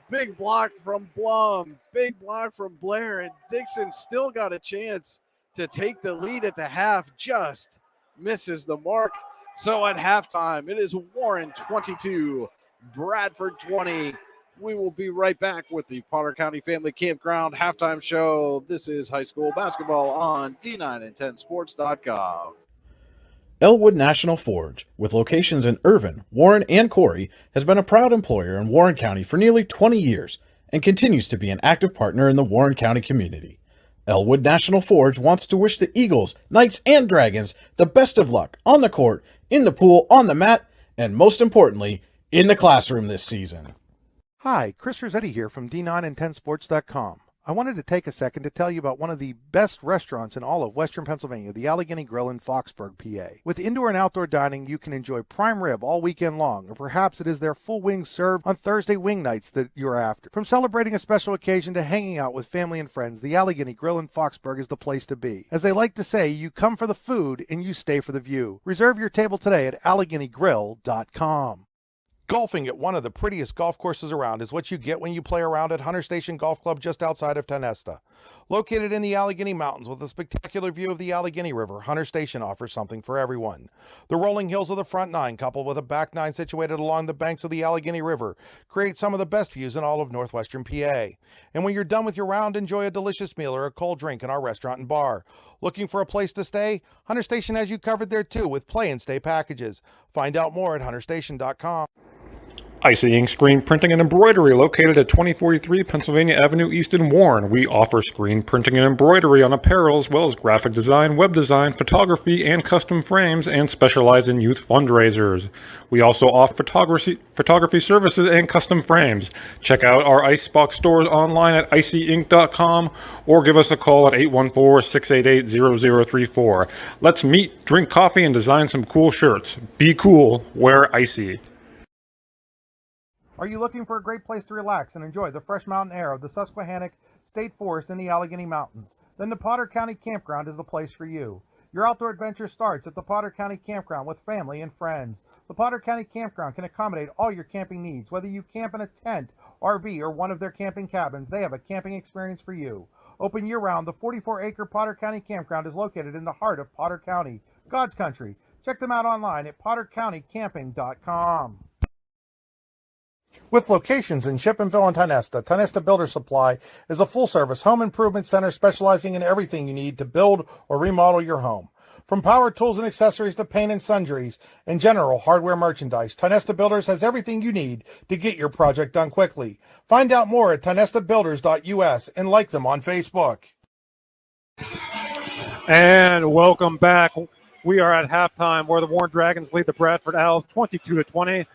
Big block from Blum, big block from Blair, and Dixon still got a chance to take the lead at the half, just misses the mark. So at halftime, it is Warren 22, Bradford 20. We will be right back with the Potter County Family Campground halftime show. This is high school basketball on D9and10sports.com.
Elwood National Forge, with locations in Irvin, Warren, and Corey, has been a proud employer in Warren County for nearly 20 years and continues to be an active partner in the Warren County community. Elwood National Forge wants to wish the Eagles, Knights, and Dragons the best of luck on the court, in the pool, on the mat, and most importantly, in the classroom this season.
Hi, Chris Rossetti here from D9and10sports.com. I wanted to take a second to tell you about one of the best restaurants in all of Western Pennsylvania, the Allegheny Grill in Foxburg, PA. With indoor and outdoor dining, you can enjoy prime rib all weekend long, or perhaps it is their full wings served on Thursday wing nights that you're after. From celebrating a special occasion to hanging out with family and friends, the Allegheny Grill in Foxburg is the place to be. As they like to say, you come for the food and you stay for the view. Reserve your table today at AlleghenyGrill.com. Golfing at one of the prettiest golf courses around is what you get when you play around at Hunter Station Golf Club just outside of Tonesta. Located in the Allegheny Mountains with a spectacular view of the Allegheny River, Hunter Station offers something for everyone. The rolling hills of the front nine, coupled with a back nine situated along the banks of the Allegheny River, create some of the best views in all of northwestern PA. And when you're done with your round, enjoy a delicious meal or a cold drink in our restaurant and bar. Looking for a place to stay? Hunter Station has you covered there too with play and stay packages. Find out more at hunterstation.com.
Icy Ink Screen Printing and Embroidery, located at 2043 Pennsylvania Avenue East in Warren. We offer screen printing and embroidery on apparel, as well as graphic design, web design, photography, and custom frames, and specialize in youth fundraisers. We also offer photography services and custom frames. Check out our Icebox stores online at icyink.com or give us a call at 814-688-0034. Let's meet, drink coffee, and design some cool shirts. Be cool, wear Icy.
Are you looking for a great place to relax and enjoy the fresh mountain air of the Susquehannock State Forest in the Allegheny Mountains? Then the Potter County Campground is the place for you. Your outdoor adventure starts at the Potter County Campground with family and friends. The Potter County Campground can accommodate all your camping needs. Whether you camp in a tent, RV, or one of their camping cabins, they have a camping experience for you. Open year-round, the 44-acre Potter County Campground is located in the heart of Potter County, God's country. Check them out online at pottercountycamping.com. With locations in Shippenville and Tonesta, Tonesta Builder Supply is a full-service home improvement center specializing in everything you need to build or remodel your home. From power tools and accessories to paint and sundries and general hardware merchandise, Tonesta Builders has everything you need to get your project done quickly. Find out more at tonestabuilders.us and like them on Facebook.
And welcome back. We are at halftime where the Warren Dragons lead the Bradford Owls 22-20.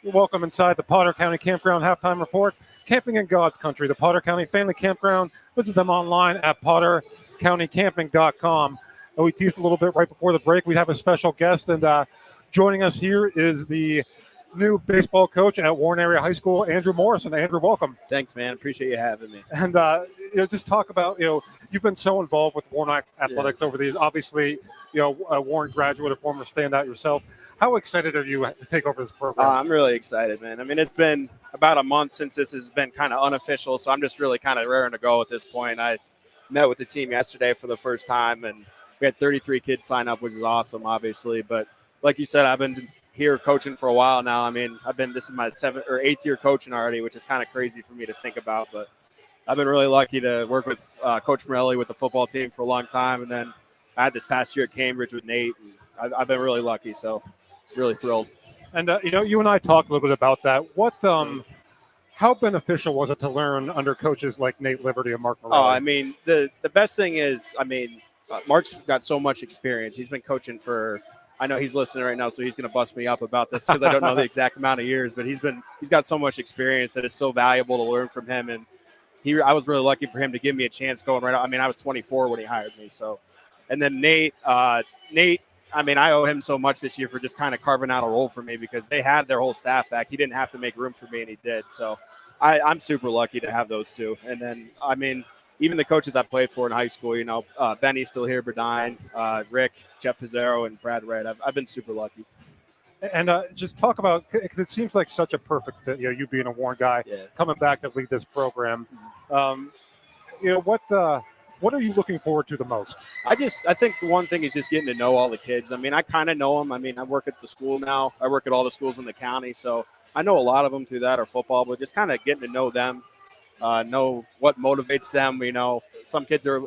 You're welcome inside the Potter County Campground Halftime Report. Camping in God's Country, the Potter County Family Campground. Visit them online at pottercountycamping.com. And we teased a little bit right before the break. We have a special guest, and joining us here is the new baseball coach at Warren Area High School, Andrew Morrison. Andrew, welcome.
Thanks, man. Appreciate you having me.
And just talk about, you've been so involved with Warren athletics over the years. Obviously, a Warren graduate, a former standout yourself. How excited are you to take over this program?
I'm really excited, man. I mean, it's been about a month since this has been kind of unofficial, so I'm just really kind of raring to go at this point. I met with the team yesterday for the first time, and we had 33 kids sign up, which is awesome, obviously. But like you said, I've been here coaching for a while now. I mean, this is my 7th or 8th year coaching already, which is kind of crazy for me to think about. But I've been really lucky to work with Coach Morelli with the football team for a long time. And then I had this past year at Cambridge with Nate. And I've been really lucky, so really thrilled.
And, you and I talked a little bit about that. How beneficial was it to learn under coaches like Nate Liberty and Mark Morelli?
Oh, I mean, the best thing is, Mark's got so much experience. He's been coaching for – I know he's listening right now, so he's going to bust me up about this because I don't know the exact amount of years. But he's got so much experience that it's so valuable to learn from him. And I was really lucky for him to give me a chance going right out. I mean, I was 24 when he hired me. So, and then Nate. I owe him so much this year for just kind of carving out a role for me because they had their whole staff back. He didn't have to make room for me, and he did. So, I'm super lucky to have those two. And then, even the coaches I played for in high school, Benny's still here, Berdine, Rick, Jeff Pizzaro, and Brad Red. I've been super lucky.
And just talk about, because it seems like such a perfect fit, you being a Warren guy, coming back to lead this program. What are you looking forward to the most?
I think the one thing is just getting to know all the kids. I mean, I kind of know them. I mean, I work at the school now. I work at all the schools in the county, so I know a lot of them through that or football, but just kind of getting to know them. Know what motivates them. Some kids are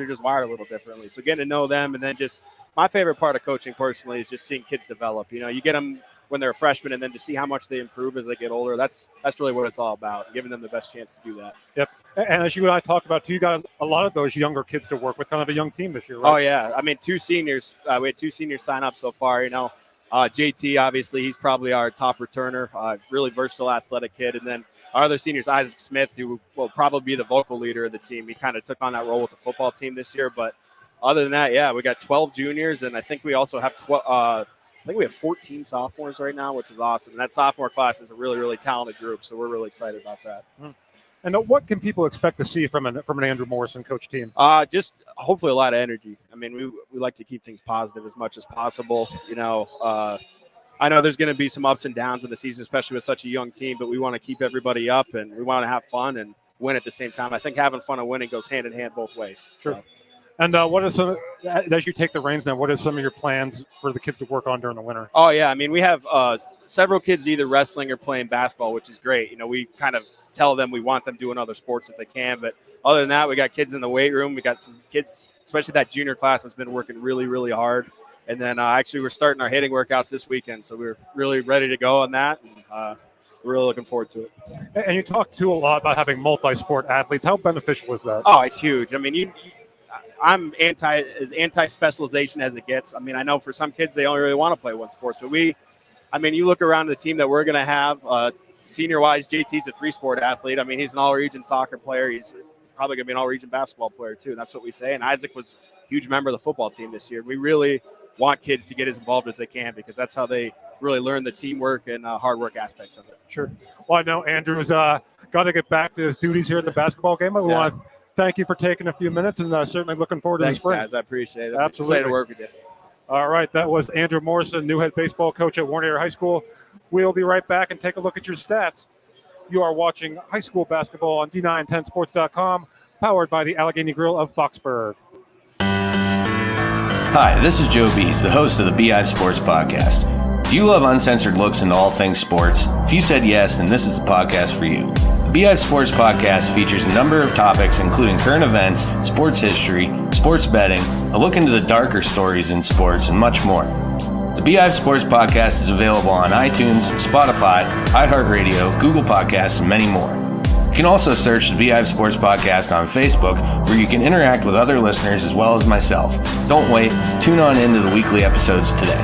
just wired a little differently. So getting to know them, and then just my favorite part of coaching personally is just seeing kids develop. You get them when they're a freshman, and then to see how much they improve as they get older. That's really what it's all about, giving them the best chance to do that.
Yep. And as you and I talked about, too, you got a lot of those younger kids to work with, kind of a young team this year, right?
Oh, yeah. I mean, 2 seniors. We had 2 seniors sign up so far, JT, obviously, he's probably our top returner, really versatile, athletic kid. And then our other seniors, Isaac Smith, who will probably be the vocal leader of the team. He kind of took on that role with the football team this year. But other than that, we got 12 juniors, and I think we also have 14 sophomores right now, which is awesome. And that sophomore class is a really, really talented group, so we're really excited about that.
Mm-hmm. And what can people expect to see from an Andrew Morrison coach team?
Just hopefully a lot of energy. I mean, we like to keep things positive as much as possible. I know there's going to be some ups and downs in the season, especially with such a young team, but we want to keep everybody up and we want to have fun and win at the same time. I think having fun and winning goes hand in hand both ways.
Sure.
So.
And what are some, as you take the reins now, what are some of your plans for the kids to work on during the winter?
Oh, yeah. I mean, we have several kids either wrestling or playing basketball, which is great. We kind of tell them we want them doing other sports if they can. But other than that, we got kids in the weight room. We got some kids, especially that junior class, that's been working really, really hard. And then actually we're starting our hitting workouts this weekend. So we're really ready to go on that. And we're really looking forward to it.
And you talked, too, a lot about having multi-sport athletes. How beneficial is that?
Oh, it's huge. I mean, I'm anti-specialization as it gets. I mean, I know for some kids, they only really want to play one sport. But you look around the team that we're going to have, senior-wise, JT's a 3-sport athlete. I mean, he's an all-region soccer player. He's probably going to be an all-region basketball player, too. That's what we say. And Isaac was a huge member of the football team this year. We really want kids to get as involved as they can because that's how they really learn the teamwork and hard work aspects of it.
Sure. Well, I know Andrew's got to get back to his duties here at the basketball game. We want to thank you for taking a few minutes and certainly looking forward to the spring.
Thanks, guys. I appreciate it.
Absolutely.
Excited to work with you.
All right. That was Andrew Morrison, new head baseball coach at Warren Area High School. We'll be right back and take a look at your stats. You are watching high school basketball on D910sports.com, powered by the Allegheny Grill of Foxburg.
Hi, this is Joe Bees, the host of the Beehive Sports Podcast. Do you love uncensored looks into all things sports? If you said yes, then this is the podcast for you. The Beehive Sports Podcast features a number of topics including current events, sports history, sports betting, a look into the darker stories in sports, and much more. The Beehive Sports Podcast is available on iTunes, Spotify, iHeartRadio, Google Podcasts, and many more. You can also search the Beehive Sports Podcast on Facebook, where you can interact with other listeners as well as myself. Don't wait. Tune on into the weekly episodes today.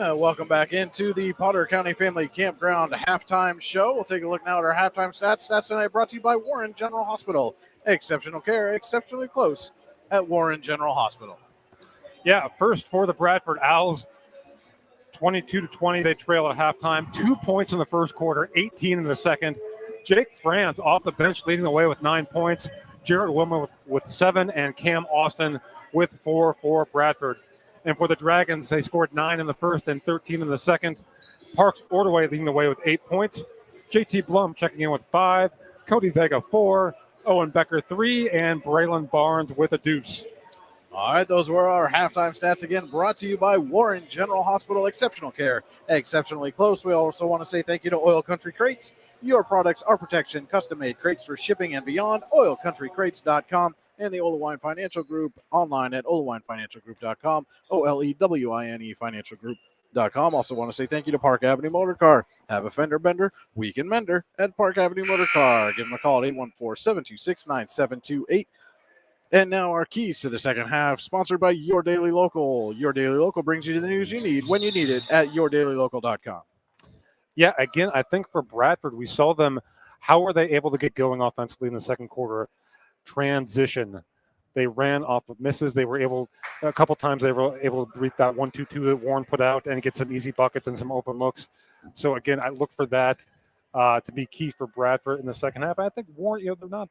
Welcome back into the Potter County Family Campground halftime show. We'll take a look now at our halftime stats. Stats tonight brought to you by Warren General Hospital. Exceptional care, exceptionally close at Warren General Hospital.
Yeah, first for the Bradford Owls, 22-20. They trail at halftime. 2 points in the first quarter, 18 in the second. Jake Franz off the bench leading the way with 9 points. Jared Wilmer with 7, and Cam Austin with 4 for Bradford. And for the Dragons, they scored 9 in the first and 13 in the second. Parks Ordway leading the way with 8 points. JT Blum checking in with 5. Cody Vega 4. Owen Becker 3. And Braylon Barnes with a deuce.
All right, those were our halftime stats again, brought to you by Warren General Hospital. Exceptional care, exceptionally close. We also want to say thank you to Oil Country Crates. Your products, our protection, custom-made crates for shipping and beyond. OilCountryCrates.com. And the Olewine Financial Group online at olewinefinancialgroup.com, OLEWINE financialgroup.com. Also want to say thank you to Park Avenue Motor Car. Have a fender bender, we can mender at Park Avenue Motor Car. Give them a call at 814-726-9728. And now our keys to the second half, sponsored by Your Daily Local. Your Daily Local brings you the news you need when you need it at yourdailylocal.com.
Yeah, again, I think for Bradford, we saw them. How were they able to get going offensively in the second quarter? Transition. They ran off of misses. They were able, a couple times, they were able to beat that 1-2-2 that Warren put out and get some easy buckets and some open looks. So, again, I look for that to be key for Bradford in the second half. I think Warren, they're not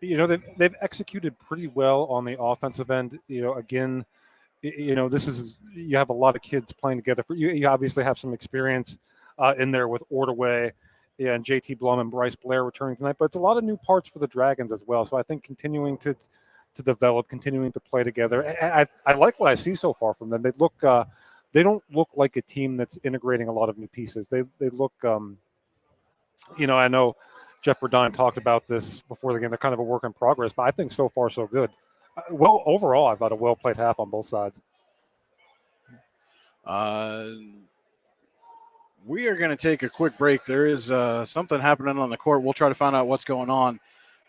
they've executed pretty well on the offensive end. Again, this is, you have a lot of kids playing together. You obviously have some experience in there with Ordway and JT Blum and Bryce Blair returning tonight, but it's a lot of new parts for the Dragons as well. So I think continuing to develop, continuing to play together. I like what I see so far from them. They look, they don't look like a team that's integrating a lot of new pieces. They look, I know Jeff Burdine talked about this before the game. They're kind of a work in progress, but I think so far so good. Well, overall, I thought a well-played half on both sides.
We are going to take a quick break. There is something happening on the court. We'll try to find out what's going on.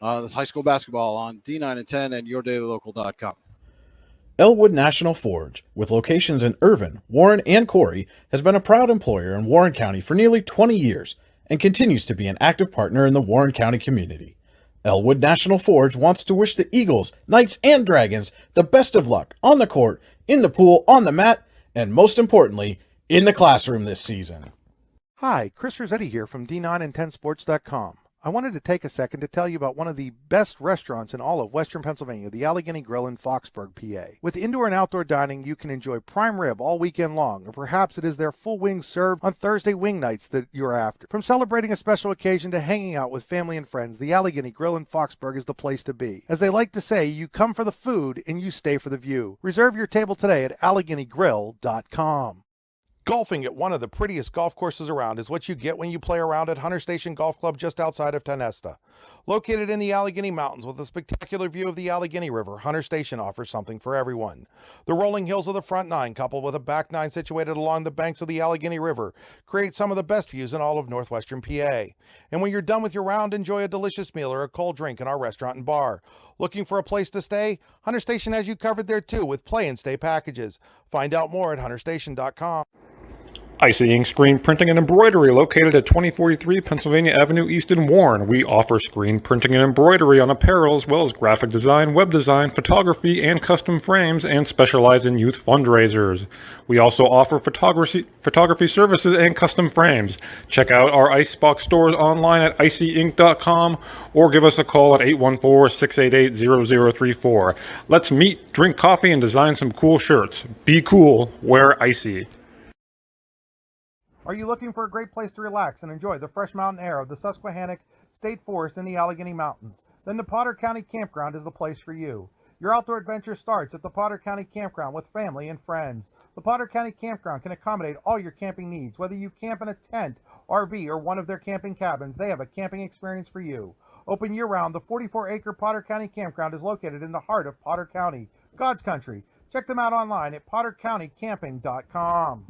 This high school basketball on D9 and 10 and yourdailylocal.com.
Elwood National Forge, with locations in Irvin, Warren, and Corey, has been a proud employer in Warren County for nearly 20 years and continues to be an active partner in the Warren County community. Elwood National Forge wants to wish the Eagles, Knights, and Dragons the best of luck on the court, in the pool, on the mat, and most importantly, in the classroom this season.
Hi, Chris Rossetti here from D9and10sports.com. I wanted to take a second to tell you about one of the best restaurants in all of Western Pennsylvania, the Allegheny Grill in Foxburg, PA. With indoor and outdoor dining, you can enjoy prime rib all weekend long, or perhaps it is their full wings served on Thursday wing nights that you're after. From celebrating a special occasion to hanging out with family and friends, the Allegheny Grill in Foxburg is the place to be. As they like to say, you come for the food and you stay for the view. Reserve your table today at AlleghenyGrill.com. Golfing at one of the prettiest golf courses around is what you get when you play around at Hunter Station Golf Club just outside of Tonesta. Located in the Allegheny Mountains with a spectacular view of the Allegheny River, Hunter Station offers something for everyone. The rolling hills of the front nine, coupled with a back nine situated along the banks of the Allegheny River, create some of the best views in all of northwestern PA. And when you're done with your round, enjoy a delicious meal or a cold drink in our restaurant and bar. Looking for a place to stay? Hunter Station has you covered there too with play and stay packages. Find out more at hunterstation.com.
Icy Ink Screen Printing and Embroidery, located at 2043 Pennsylvania Avenue East in Warren. We offer screen printing and embroidery on apparel, as well as graphic design, web design, photography, and custom frames, and specialize in youth fundraisers. We also offer photography services and custom frames. Check out our Icebox stores online at icyink.com or give us a call at 814-688-0034. Let's meet, drink coffee, and design some cool shirts. Be cool, wear Icy.
Are you looking for a great place to relax and enjoy the fresh mountain air of the Susquehannock State Forest in the Allegheny Mountains? Then the Potter County Campground is the place for you. Your outdoor adventure starts at the Potter County Campground with family and friends. The Potter County Campground can accommodate all your camping needs. Whether you camp in a tent, RV, or one of their camping cabins, they have a camping experience for you. Open year-round, the 44-acre Potter County Campground is located in the heart of Potter County, God's country. Check them out online at pottercountycamping.com.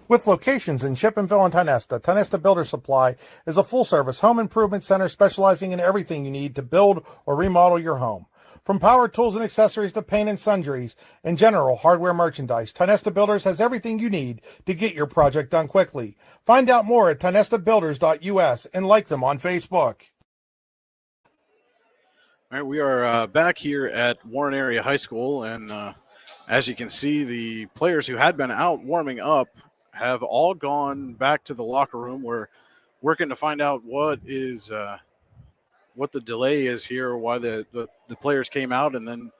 With locations in Chippenville and Tonesta, Tonesta Builder Supply is a full-service home improvement center specializing in everything you need to build or remodel your home. From power tools and accessories to paint and sundries and general hardware merchandise, Tinesta Builders has everything you need to get your project done quickly. Find out more at tinestabuilders.us and like them on Facebook.
All right, we are back here at Warren Area High School, and as you can see, the players who had been out warming up have all gone back to the locker room. We're working to find out what the delay is here, why the players came out and then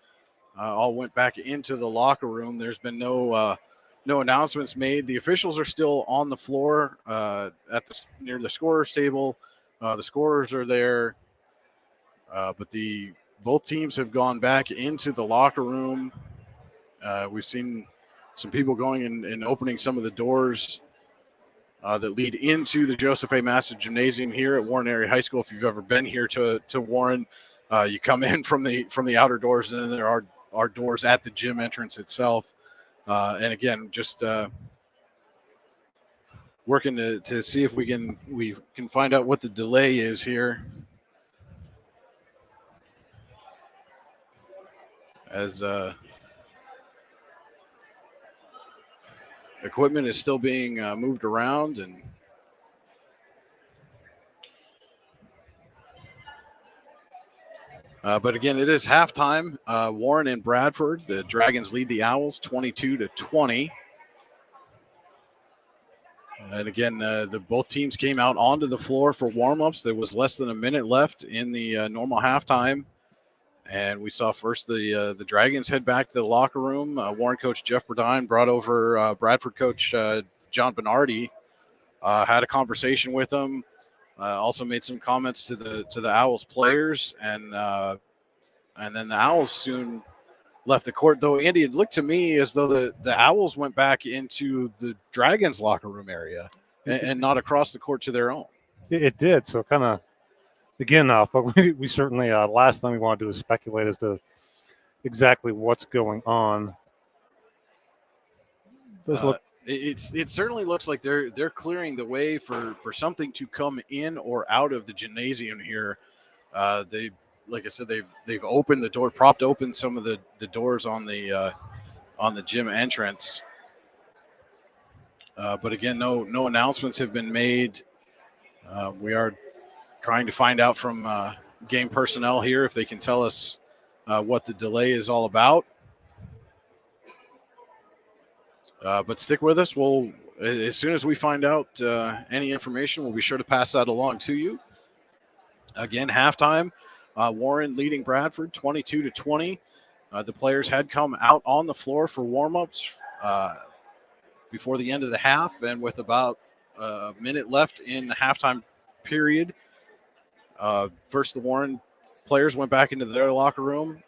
all went back into the locker room. There's been no announcements made. The officials are still on the floor near the scorer's table. The scorers are there, but both teams have gone back into the locker room. We've seen some people going and opening some of the doors that lead into the Joseph A. Massa Gymnasium here at Warren Area High School. If you've ever been here to Warren, you come in from the outer doors, and then there are doors at the gym entrance itself. And again, just working to see if we can find out what the delay is here. As equipment is still being moved around, and but again, it is halftime. Warren and Bradford, the Dragons lead the Owls 22-20. And again, both teams came out onto the floor for warm-ups. There was less than a minute left in the normal halftime. And we saw first the Dragons head back to the locker room. Warren coach Jeff Burdine brought over Bradford coach John Bernardi, had a conversation with them, also made some comments to the Owls players, and then the Owls soon left the court. Though, Andy, it looked to me as though the Owls went back into the Dragons locker room area and not across the court to their own.
It did. So kind of. Again, we certainly last thing we want to do is speculate as to exactly what's going on.
It certainly looks like they're clearing the way for something to come in or out of the gymnasium here. Like I said, they've opened the door, propped open some of the doors on the gym entrance. But again, no announcements have been made. We are trying to find out from game personnel here if they can tell us what the delay is all about. But stick with us. As soon as we find out any information, we'll be sure to pass that along to you. Again, halftime, Warren leading Bradford 22-20. The players had come out on the floor for warm-ups before the end of the half, and with about a minute left in the halftime period, first the Warren players went back into their locker room.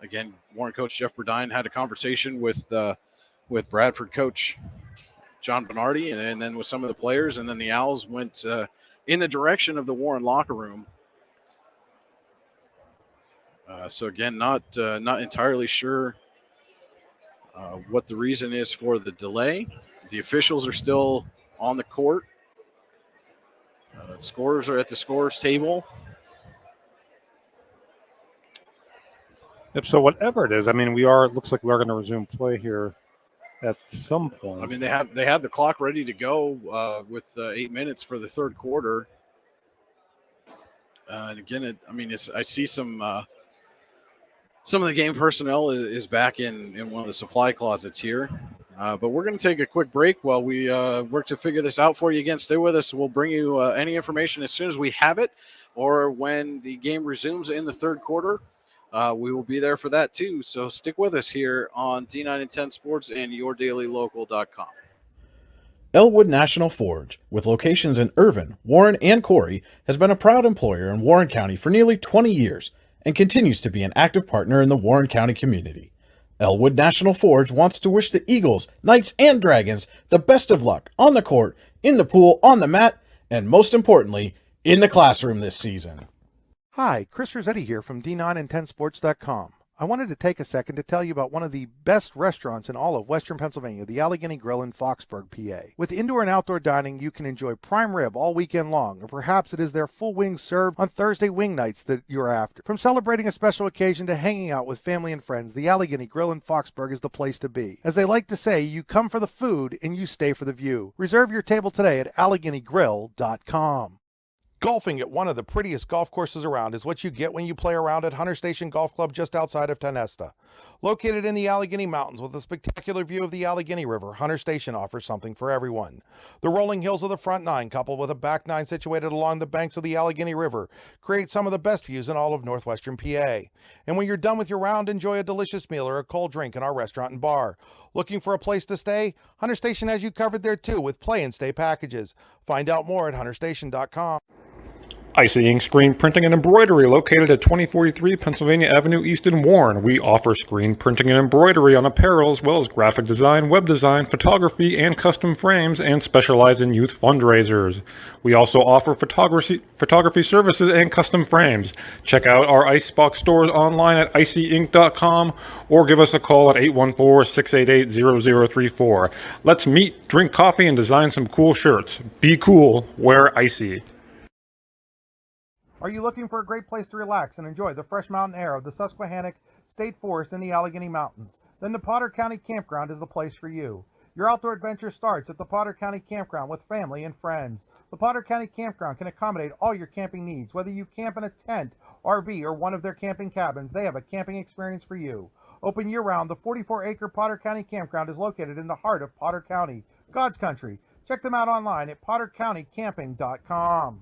Again, Warren coach Jeff Burdine had a conversation with Bradford coach John Bernardi and then with some of the players, and then the Owls went in the direction of the Warren locker room. So again, not entirely sure what the reason is for the delay. The officials are still on the court. Scorers are at the scorers table.
Yep. So whatever it is, I mean, it looks like we are going to resume play here at some point.
I mean, they have the clock ready to go with 8 minutes for the third quarter. And again, I see some of the game personnel is back in one of the supply closets here. But we're going to take a quick break while we work to figure this out for you. Again, stay with us. We'll bring you any information as soon as we have it, or when the game resumes in the third quarter. We will be there for that too. So stick with us here on D9 and 10 Sports and yourdailylocal.com.
Elwood National Forge, with locations in Irvin, Warren, and Corey, has been a proud employer in Warren County for nearly 20 years and continues to be an active partner in the Warren County community. Elwood National Forge wants to wish the Eagles, Knights, and Dragons the best of luck on the court, in the pool, on the mat, and most importantly, in the classroom this season.
Hi, Chris Rossetti here from D9 and 10sports.com. I wanted to take a second to tell you about one of the best restaurants in all of Western Pennsylvania, the Allegheny Grill in Foxburg, PA. With indoor and outdoor dining, you can enjoy prime rib all weekend long, or perhaps it is their full wings served on Thursday wing nights that you're after. From celebrating a special occasion to hanging out with family and friends, the Allegheny Grill in Foxburg is the place to be. As they like to say, you come for the food and you stay for the view. Reserve your table today at AlleghenyGrill.com. Golfing at one of the prettiest golf courses around is what you get when you play around at Hunter Station Golf Club just outside of Tonesta. Located in the Allegheny Mountains with a spectacular view of the Allegheny River, Hunter Station offers something for everyone. The rolling hills of the front nine, coupled with a back nine situated along the banks of the Allegheny River, create some of the best views in all of northwestern PA. And when you're done with your round, enjoy a delicious meal or a cold drink in our restaurant and bar. Looking for a place to stay? Hunter Station has you covered there too with play and stay packages. Find out more at hunterstation.com.
Icy Ink Screen Printing and Embroidery, located at 2043 Pennsylvania Avenue East in Warren. We offer screen printing and embroidery on apparel, as well as graphic design, web design, photography, and custom frames, and specialize in youth fundraisers. We also offer photography services and custom frames. Check out our Icebox stores online at icyink.com or give us a call at 814-688-0034. Let's meet, drink coffee, and design some cool shirts. Be cool, wear Icy.
Are you looking for a great place to relax and enjoy the fresh mountain air of the Susquehannock State Forest in the Allegheny Mountains? Then the Potter County Campground is the place for you. Your outdoor adventure starts at the Potter County Campground with family and friends. The Potter County Campground can accommodate all your camping needs. Whether you camp in a tent, RV, or one of their camping cabins, they have a camping experience for you. Open year-round, the 44-acre Potter County Campground is located in the heart of Potter County, God's country. Check them out online at pottercountycamping.com.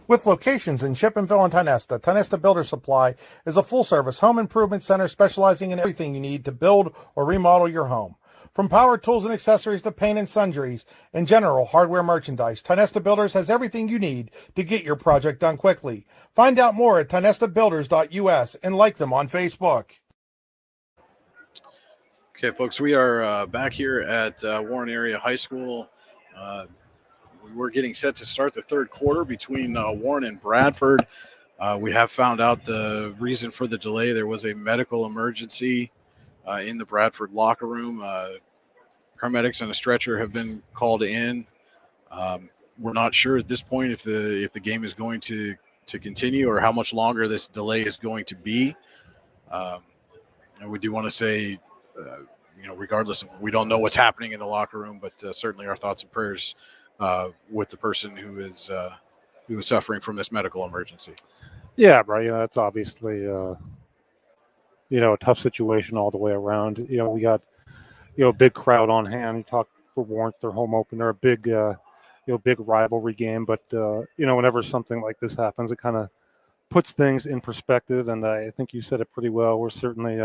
With locations in Shippenville and Tonesta, Tonesta Builder Supply is a full-service home improvement center specializing in everything you need to build or remodel your home. From power tools and accessories to paint and sundries and general hardware merchandise, Tonesta Builders has everything you need to get your project done quickly. Find out more at tonestabuilders.us and like them on Facebook.
Okay, folks, we are back here at Warren Area High School. We're getting set to start the third quarter between Warren and Bradford. We have found out the reason for the delay. There was a medical emergency in the Bradford locker room. Paramedics and a stretcher have been called in. We're not sure at this point if the game is going to continue or how much longer this delay is going to be. And we do want to say, regardless of, we don't know what's happening in the locker room, but certainly our thoughts and prayers with the person who is suffering from this medical emergency.
Yeah, right. That's obviously a tough situation all the way around. We got a big crowd on hand. You talk for Warren, their home opener, a big big rivalry game. But whenever something like this happens, it kind of puts things in perspective. And I think you said it pretty well. We're certainly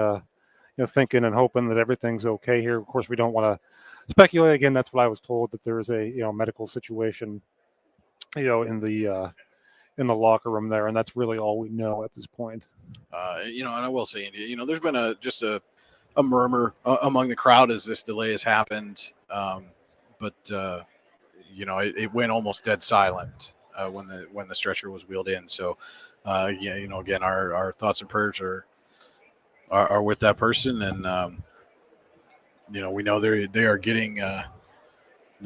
thinking and hoping that everything's okay here. Of course, we don't want to speculate. Again, that's what I was told, that there is a medical situation in the locker room there, and that's really all we know at this point.
And I will say, Andy, there's been just a murmur among the crowd as this delay has happened, but it went almost dead silent when the stretcher was wheeled in. So again, our thoughts and prayers are with that person, and we know they are getting the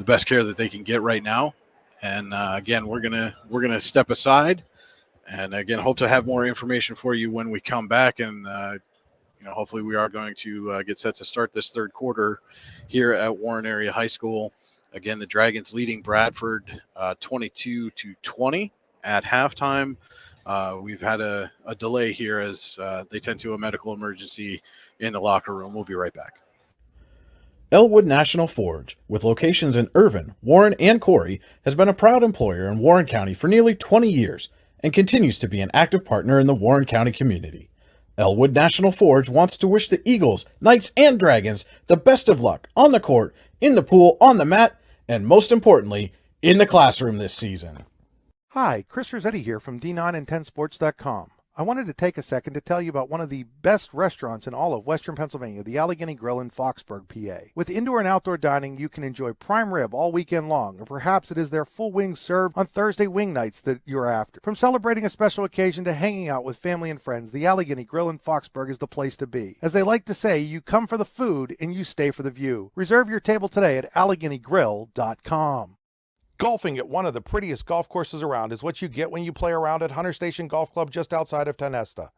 best care that they can get right now. And again, we're gonna step aside, and again, hope to have more information for you when we come back. And hopefully, we are going to get set to start this third quarter here at Warren Area High School. Again, the Dragons leading Bradford 22-20 at halftime. We've had a delay here as they tend to a medical emergency in the locker room. We'll be right back.
Elwood National Forge, with locations in Irvin, Warren, and Corey, has been a proud employer in Warren County for nearly 20 years and continues to be an active partner in the Warren County community. Elwood National Forge wants to wish the Eagles, Knights, and Dragons the best of luck on the court, in the pool, on the mat, and most importantly, in the classroom this season.
Hi, Chris Rossetti here from D9and10sports.com. I wanted to take a second to tell you about one of the best restaurants in all of Western Pennsylvania, the Allegheny Grill in Foxburg, PA. With indoor and outdoor dining, you can enjoy prime rib all weekend long, or perhaps it is their full wings served on Thursday wing nights that you're after. From celebrating a special occasion to hanging out with family and friends, the Allegheny Grill in Foxburg is the place to be. As they like to say, you come for the food and you stay for the view. Reserve your table today at AlleghenyGrill.com. Golfing at one of the prettiest golf courses around is what you get when you play around at Hunter Station Golf Club just outside of Tonesta.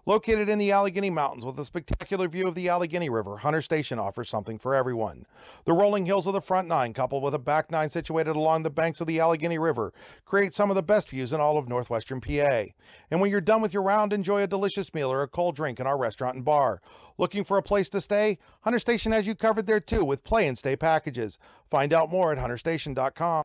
Located in the Allegheny Mountains with a spectacular view of the Allegheny River, Hunter Station offers something for everyone. The rolling hills of the front nine, coupled with a back nine situated along the banks of the Allegheny River, create some of the best views in all of northwestern PA. And when you're done with your round, enjoy a delicious meal or a cold drink in our restaurant and bar. Looking for a place to stay? Hunter Station has you covered there too with play and stay packages. Find out more at hunterstation.com.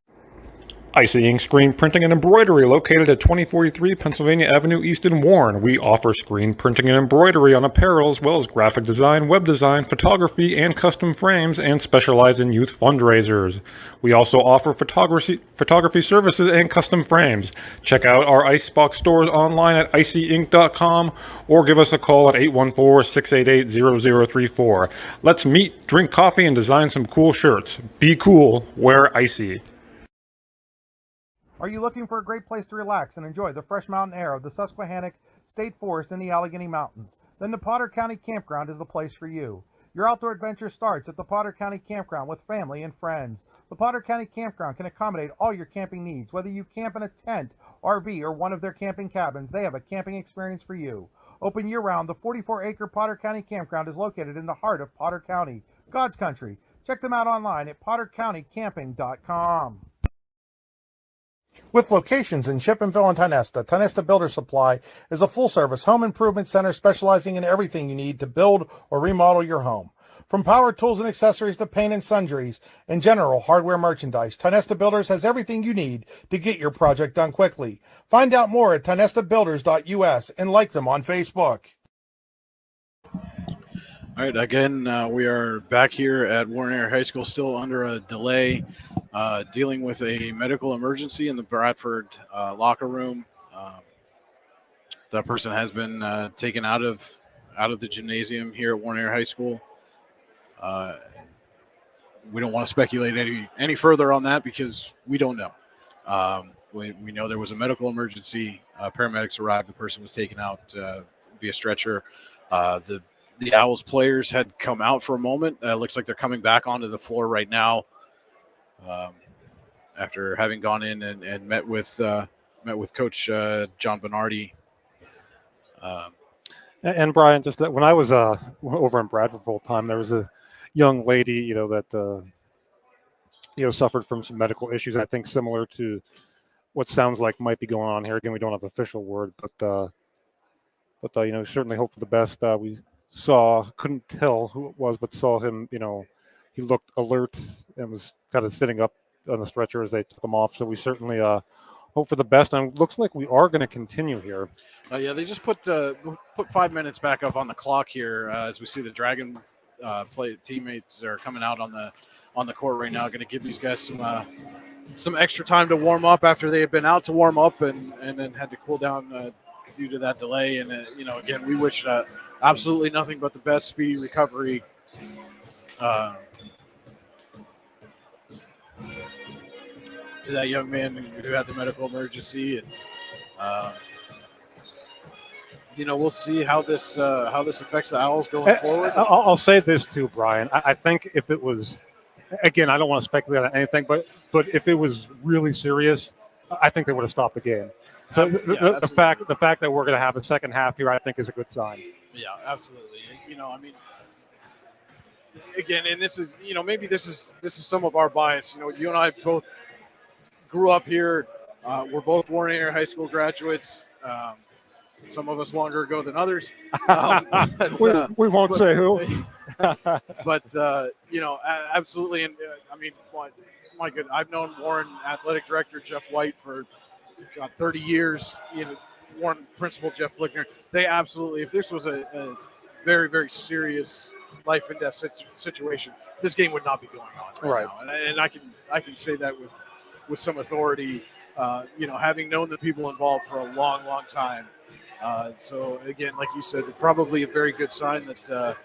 Icy Ink Screen Printing and Embroidery, located at 2043 Pennsylvania Avenue East in Warren. We offer screen printing and embroidery on apparel, as well as graphic design, web design, photography, and custom frames, and specialize in youth fundraisers. We also offer photography services and custom frames. Check out our Icebox stores online at icyink.com or give us a call at 814-688-0034. Let's meet, drink coffee, and design some cool shirts. Be cool, wear Icy.
Are you looking for a great place to relax and enjoy the fresh mountain air of the Susquehannock State Forest in the Allegheny Mountains? Then the Potter County Campground is the place for you. Your outdoor adventure starts at the Potter County Campground with family and friends. The Potter County Campground can accommodate all your camping needs. Whether you camp in a tent, RV, or one of their camping cabins, they have a camping experience for you. Open year-round, the 44-acre Potter County Campground is located in the heart of Potter County, God's country. Check them out online at pottercountycamping.com. With locations in Chippenville and Tonesta, Tonesta Builder Supply is a full-service home improvement center specializing in everything you need to build or remodel your home. From power tools and accessories to paint and sundries and general hardware merchandise, Tonesta Builders has everything you need to get your project done quickly. Find out more at tonestabuilders.us and like them on Facebook.
All right, again, we are back here at Warren Area High School, still under a delay, dealing with a medical emergency in the Bradford locker room. That person has been taken out of the gymnasium here at Warren Area High School. We don't want to speculate any further on that because we don't know. We know there was a medical emergency. Paramedics arrived. The person was taken out via stretcher. The Owls players had come out for a moment. Looks like they're coming back onto the floor right now after having gone in and met with Coach John Bernardi.
And Brian, just that when I was over in Bradford full time, there was a young lady, that suffered from some medical issues. I think similar to what sounds like might be going on here. Again, we don't have official word, but certainly hope for the best. We couldn't tell who it was, but saw him, he looked alert and was kind of sitting up on the stretcher as they took him off. So we certainly hope for the best. And it looks like we are going to continue here.
Yeah, they just put 5 minutes back up on the clock here as we see the Dragon teammates are coming out on the court right now. Going to give these guys some extra time to warm up after they had been out to warm up and then had to cool down due to that delay. And again, we wish absolutely nothing but the best speedy recovery to that young man who had the medical emergency. And we'll see how this affects the Owls going forward.
I'll say this too, Brian. I think if it was, again, I don't want to speculate on anything, but if it was really serious, I think they would have stopped the game. So the fact that we're going to have a second half here, I think, is a good sign.
Yeah, absolutely. Again, and this is, maybe this is some of our bias. You and I both grew up here. We're both Warren Area High School graduates. Some of us longer ago than others.
We won't say who.
But absolutely. And my good, I've known Warren athletic director Jeff White for 30 years. Warren principal Jeff Flickner. They absolutely, if this was a very, very serious life and death situation, this game would not be going on right now. And I can say that with some authority. Having known the people involved for a long, long time, So again, like you said, probably a very good sign that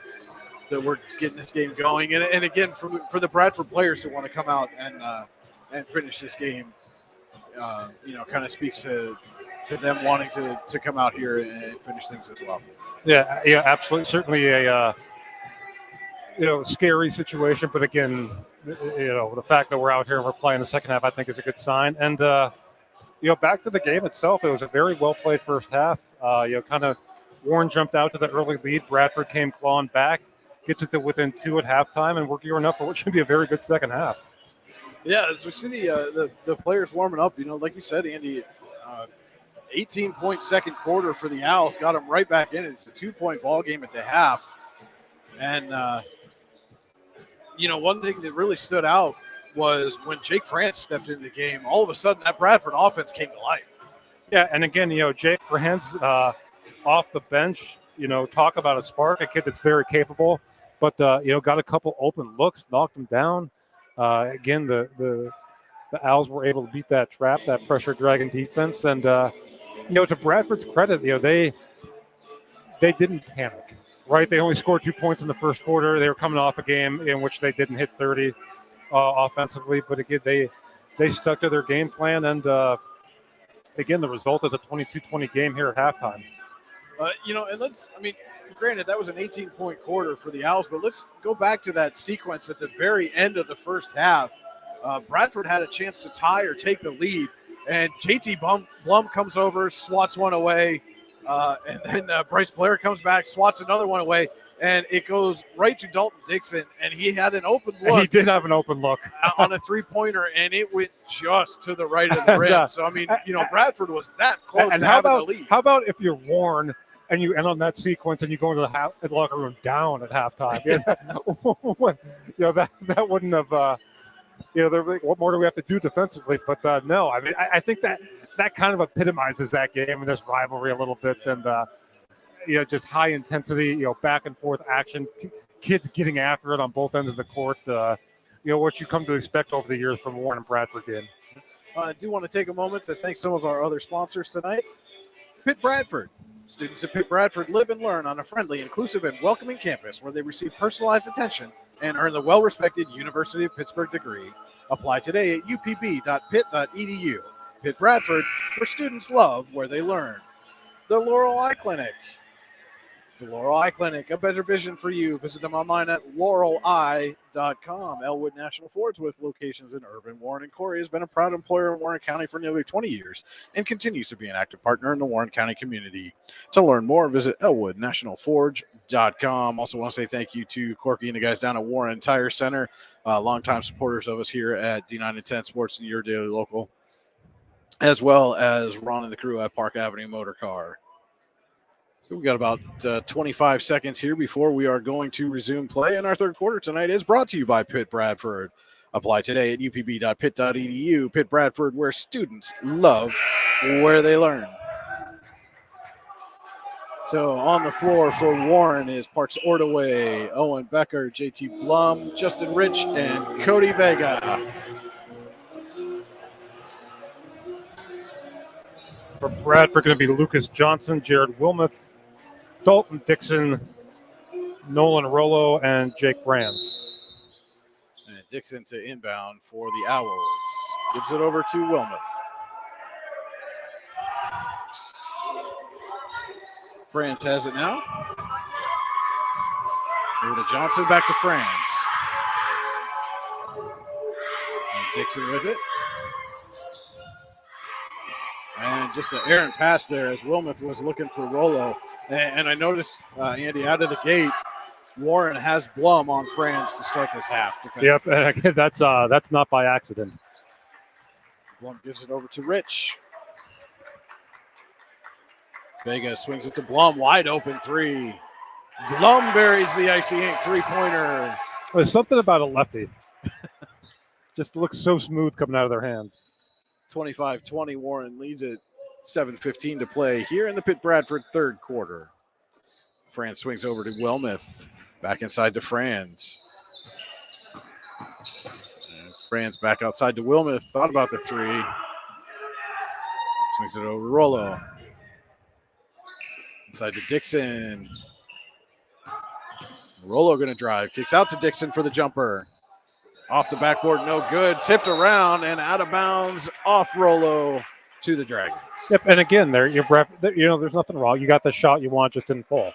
we're getting this game going. And again, for the Bradford players to want to come out and finish this game, kind of speaks to them wanting to come out here and finish things as well.
Yeah, absolutely. Certainly a scary situation, but again, the fact that we're out here and we're playing the second half, I think, is a good sign. And back to the game itself, it was a very well played first half. Kind of Warren jumped out to the early lead. Bradford came clawing back, gets it to within 2 at halftime, and we're gearing up for what should be a very good second half.
Yeah, as we see the players warming up, like you said, Andy, 18-point second quarter for the Owls, got them right back in. It's a 2-point ball game at the half. And, one thing that really stood out was when Jake France stepped into the game, all of a sudden that Bradford offense came to life.
Yeah, and again, Jake France off the bench, talk about a spark, a kid that's very capable, but, got a couple open looks, knocked him down. Again, the Owls were able to beat that trap, that pressure dragon defense. And, to Bradford's credit, they didn't panic, right? They only scored 2 points in the first quarter. They were coming off a game in which they didn't hit 30 offensively. But, again, they stuck to their game plan. And, again, the result is a 22-20 game here at halftime.
And granted, that was an 18-point quarter for the Owls, but let's go back to that sequence at the very end of the first half. Bradford had a chance to tie or take the lead, and JT Blum comes over, swats one away, and then Bryce Blair comes back, swats another one away, and it goes right to Dalton Dixon, and he had an open look.
He did have an open look.
On a three-pointer, and it went just to the right of the rim. So, Bradford was that close to having the lead.
How about if you're Warren and you end on that sequence and you go into the locker room down at halftime? That wouldn't have they're like, what more do we have to do defensively? But no, I think that kind of epitomizes that game and this rivalry a little bit. And, just high intensity, back and forth action, kids getting after it on both ends of the court. What you come to expect over the years from Warren and Bradford game.
I do want to take a moment to thank some of our other sponsors tonight. Pitt Bradford. Students at Pitt Bradford live and learn on a friendly, inclusive, and welcoming campus where they receive personalized attention and earn the well-respected University of Pittsburgh degree. Apply today at upb.pitt.edu. Pitt Bradford, where students love where they learn. The Laurel Eye Clinic. The Laurel Eye Clinic, a better vision for you. Visit them online at laureleye.com. Elwood National Fords, with locations in Irvin, Warren, and Corey, has been a proud employer in Warren County for nearly 20 years and continues to be an active partner in the Warren County community. To learn more, visit elwoodnationalforge.com. Also want to say thank you to Corky and the guys down at Warren Tire Center, longtime supporters of us here at D9 and 10 Sports and your daily local, as well as Ron and the crew at Park Avenue Motor Car. So we got about 25 seconds here before we are going to resume play. And our third quarter tonight is brought to you by Pitt Bradford. Apply today at upb.pitt.edu. Pitt Bradford, where students love where they learn. So on the floor for Warren is Parks Ordaway, Owen Becker, JT Blum, Justin Rich, and Cody Vega.
For Bradford, going to be Lucas Johnson, Jared Wilmoth, Dalton Dixon, Nolan Rollo, and Jake Franz.
And Dixon to inbound for the Owls. Gives it over to Wilmoth. Franz has it now. Over to Johnson, back to Franz. And Dixon with it. And just an errant pass there as Wilmoth was looking for Rollo. And I noticed, Andy, out of the gate, Warren has Blum on Franz to start this half.
Yep, that's not by accident.
Blum gives it over to Rich. Vega swings it to Blum, wide open three. Blum buries the icy ink three-pointer.
There's something about a lefty. Just looks so smooth coming out of their hands.
25-20, Warren leads it. 7:15 to play here in the Pitt Bradford third quarter. Franz swings over to Wilmoth. Back inside to Franz. And Franz back outside to Wilmoth. Thought about the three. Swings it over to Rollo. Inside to Dixon. Rollo going to drive. Kicks out to Dixon for the jumper. Off the backboard, no good. Tipped around and out of bounds off Rollo to the Dragons.
Yep, and again, there's nothing wrong. You got the shot you want, just didn't fall.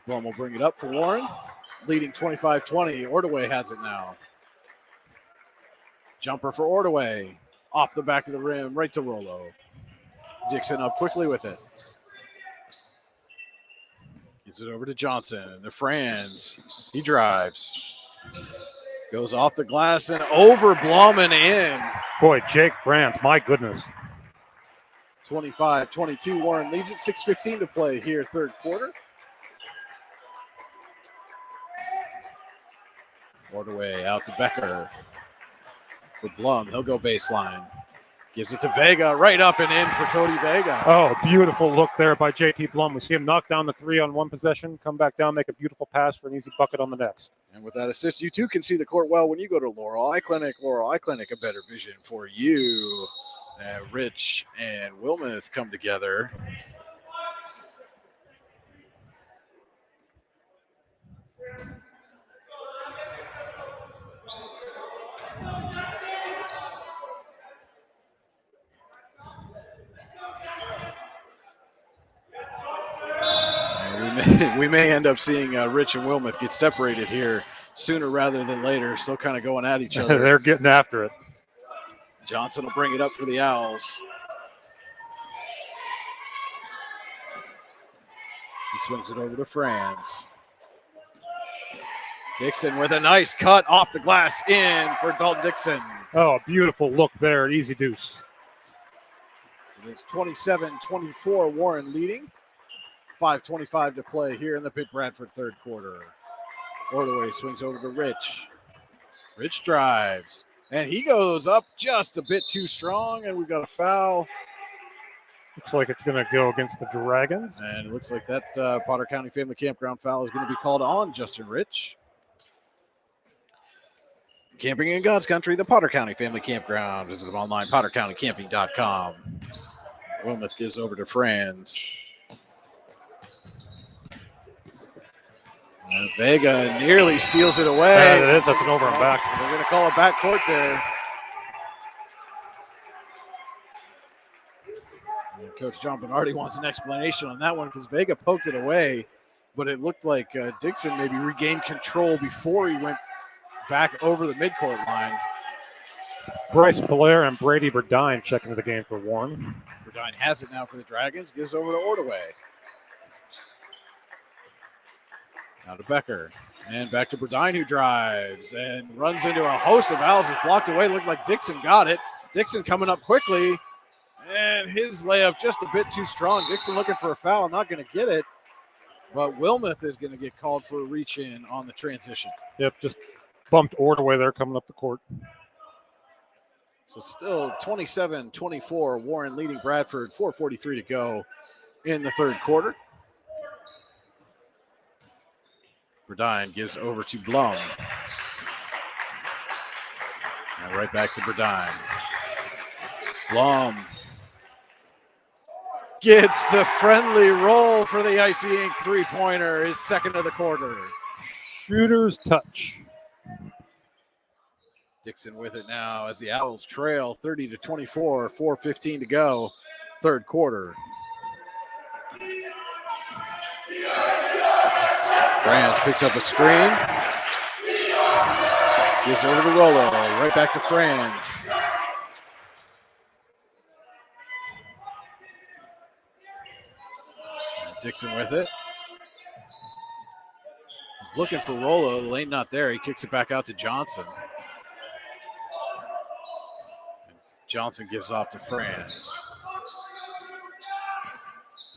Blum will bring it up for Warren. Leading 25-20. Ordway has it now. Jumper for Ordway. Off the back of the rim, right to Rollo. Dixon up quickly with it. Gives it over to Johnson. The Franz. He drives. Goes off the glass and over Blum and in.
Boy, Jake Franz, my goodness.
25-22. Warren leads it. 6:15 to play here, third quarter. Ordway out to Becker. For Blum, he'll go baseline. Gives it to Vega, right up and in for Cody Vega.
Oh, beautiful look there by J.T. Blum. We see him knock down the three on one possession, come back down, make a beautiful pass for an easy bucket on the next.
And with that assist, you too can see the court well when you go to Laurel Eye Clinic. Laurel Eye Clinic, a better vision for you. Rich and Wilmuth come together. We may end up seeing Rich and Wilmuth get separated here sooner rather than later. Still kind of going at each other.
They're getting after it.
Johnson will bring it up for the Owls. He swings it over to Franz. Dixon with a nice cut off the glass in for Dalton Dixon.
Oh, beautiful look there. Easy deuce.
So it's 27-24, Warren leading. 5:25 to play here in the Pitt Bradford third quarter. Ordway swings over to Rich. Rich drives, and he goes up just a bit too strong, and we've got a foul.
Looks like it's going to go against the Dragons.
And it looks like that Potter County Family Campground foul is going to be called on Justin Rich. Camping in God's Country, the Potter County Family Campground. Visit them online, pottercountycamping.com. Wilmuth gives over to Franz. And Vega nearly steals it away.
Yeah, it is. That's an over and back.
They're going to call it back court there. And Coach John Bernardi wants an explanation on that one because Vega poked it away, but it looked like Dixon maybe regained control before he went back over the midcourt line.
Bryce Blair and Brady Burdine checking the game for Warren.
Burdine has it now for the Dragons. Gives over to Ordway. Now to Becker. And back to Burdine, who drives and runs into a host of Owls. Is blocked away. Looked like Dixon got it. Dixon coming up quickly. And his layup just a bit too strong. Dixon looking for a foul. Not going to get it. But Wilmuth is going to get called for a reach in on the transition.
Yep, just bumped Ordway there coming up the court.
So still 27-24. Warren leading Bradford. 4:43 to go in the third quarter. Burdine gives over to Blum. And right back to Burdine. Blum gets the friendly roll for the Icy Ink three-pointer, his second of the quarter.
Shooter's touch.
Dixon with it now as the Owls trail 30-24, 4:15 to go, third quarter. Franz picks up a screen. Gives over to Rollo. Right back to Franz. Dixon with it. He's looking for Rollo. The lane not there. He kicks it back out to Johnson. Johnson gives off to Franz.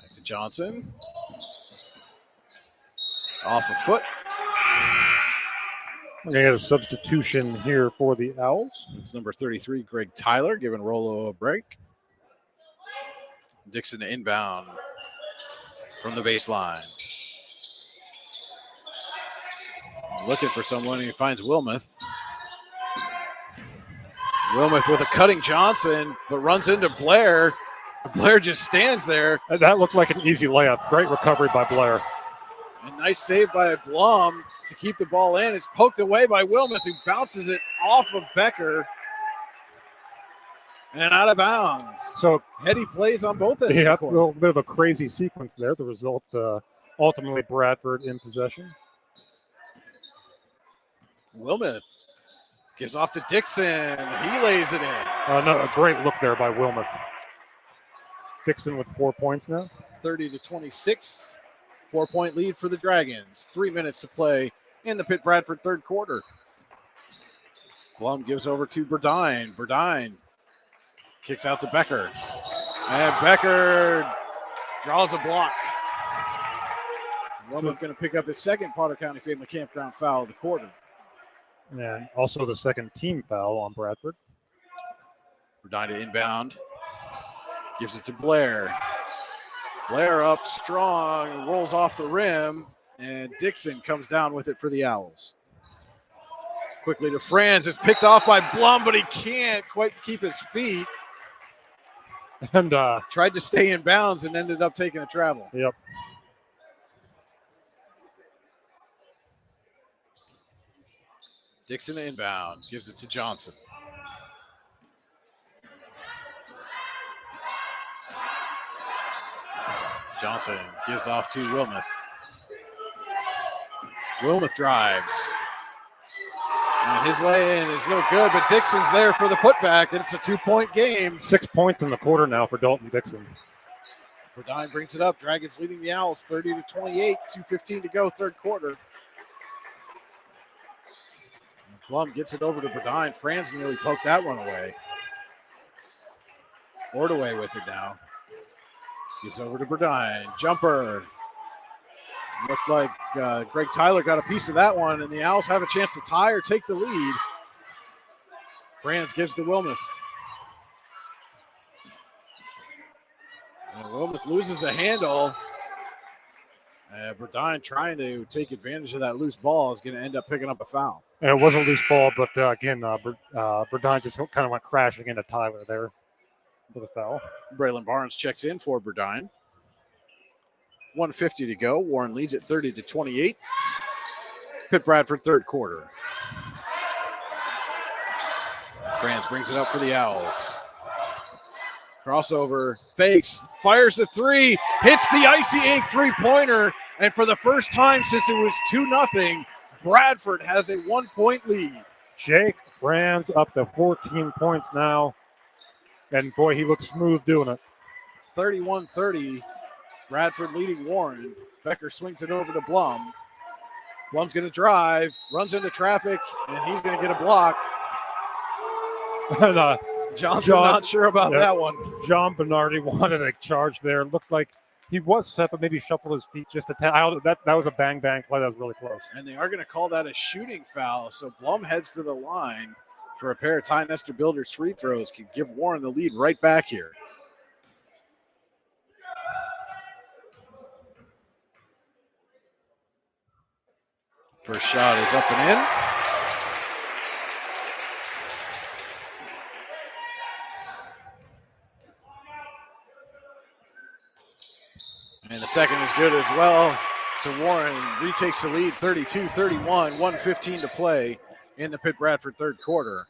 Back to Johnson. Off a foot.
We're going to get a substitution here for the Owls.
It's number 33, Greg Tyler, giving Rollo a break. Dixon inbound from the baseline. Looking for someone, he finds Wilmuth. Wilmuth with a cutting Johnson, but runs into Blair. Blair just stands there.
That looked like an easy layup. Great recovery by Blair.
A nice save by Blum to keep the ball in. It's poked away by Wilmoth, who bounces it off of Becker and out of bounds.
So
heady plays on both ends.
Yeah,
of the
a
court.
little bit of a crazy sequence there. The result, ultimately, Bradford in possession.
Wilmoth gives off to Dixon. He lays it in.
No, a great look there by Wilmoth. Dixon with 4 points now.
30-26. 4-point lead for the Dragons. 3 minutes to play in the Pitt Bradford third quarter. Blum gives over to Burdine. Burdine kicks out to Becker. And Becker draws a block. Wilmoth going to pick up his second Potter County Family Campground foul of the quarter.
And also the second team foul on Bradford.
Burdine to inbound. Gives it to Blair. Blair up strong, rolls off the rim, and Dixon comes down with it for the Owls. Quickly to Franz, is picked off by Blum, but he can't quite keep his feet.
And
tried to stay in bounds and ended up taking a travel.
Yep.
Dixon inbound, gives it to Johnson. Johnson gives off to Wilmoth. Wilmoth drives. And his lay-in is no good, but Dixon's there for the putback, and it's a 2-point game.
6 points in the quarter now for Dalton Dixon.
Burdine brings it up. Dragons leading the Owls 30-28, 2:15 to go, third quarter. Blum gets it over to Burdine. Franz nearly poked that one away. Ordaway with it now. Gives over to Burdine. Jumper. Looked like Greg Tyler got a piece of that one, and the Owls have a chance to tie or take the lead. Franz gives to Wilmoth. And Wilmoth loses the handle. Burdine trying to take advantage of that loose ball is going to end up picking up a foul.
And it was a loose ball, but again, Burdine just kind of went crashing into Tyler there for the foul.
Braylon Barnes checks in for Burdine. 1:50 to go. Warren leads at 30-28. Pitt Bradford third quarter. Franz brings it up for the Owls. Crossover, fakes, fires the three, hits the icy ink three-pointer, and for the first time since it was 2-0, Bradford has a 1-point lead.
Jake Franz up to 14 points now, and boy, he looks smooth doing it.
31-30, Bradford leading Warren. Becker swings it over to Blum. Blum's going to drive, runs into traffic, and he's going to get a block.
And,
Johnson not sure about that one.
John Bernardi wanted a charge there. Looked like he was set, but maybe shuffled his feet just a tad. That was a bang-bang play. That was really close.
And they are going to call that a shooting foul. So Blum heads to the line for a pair of Ty Nestor Builders free throws. Can give Warren the lead right back here. First shot is up and in. And the second is good as well. So Warren retakes the lead 32-31, 1:15 to play in the Pitt Bradford third quarter.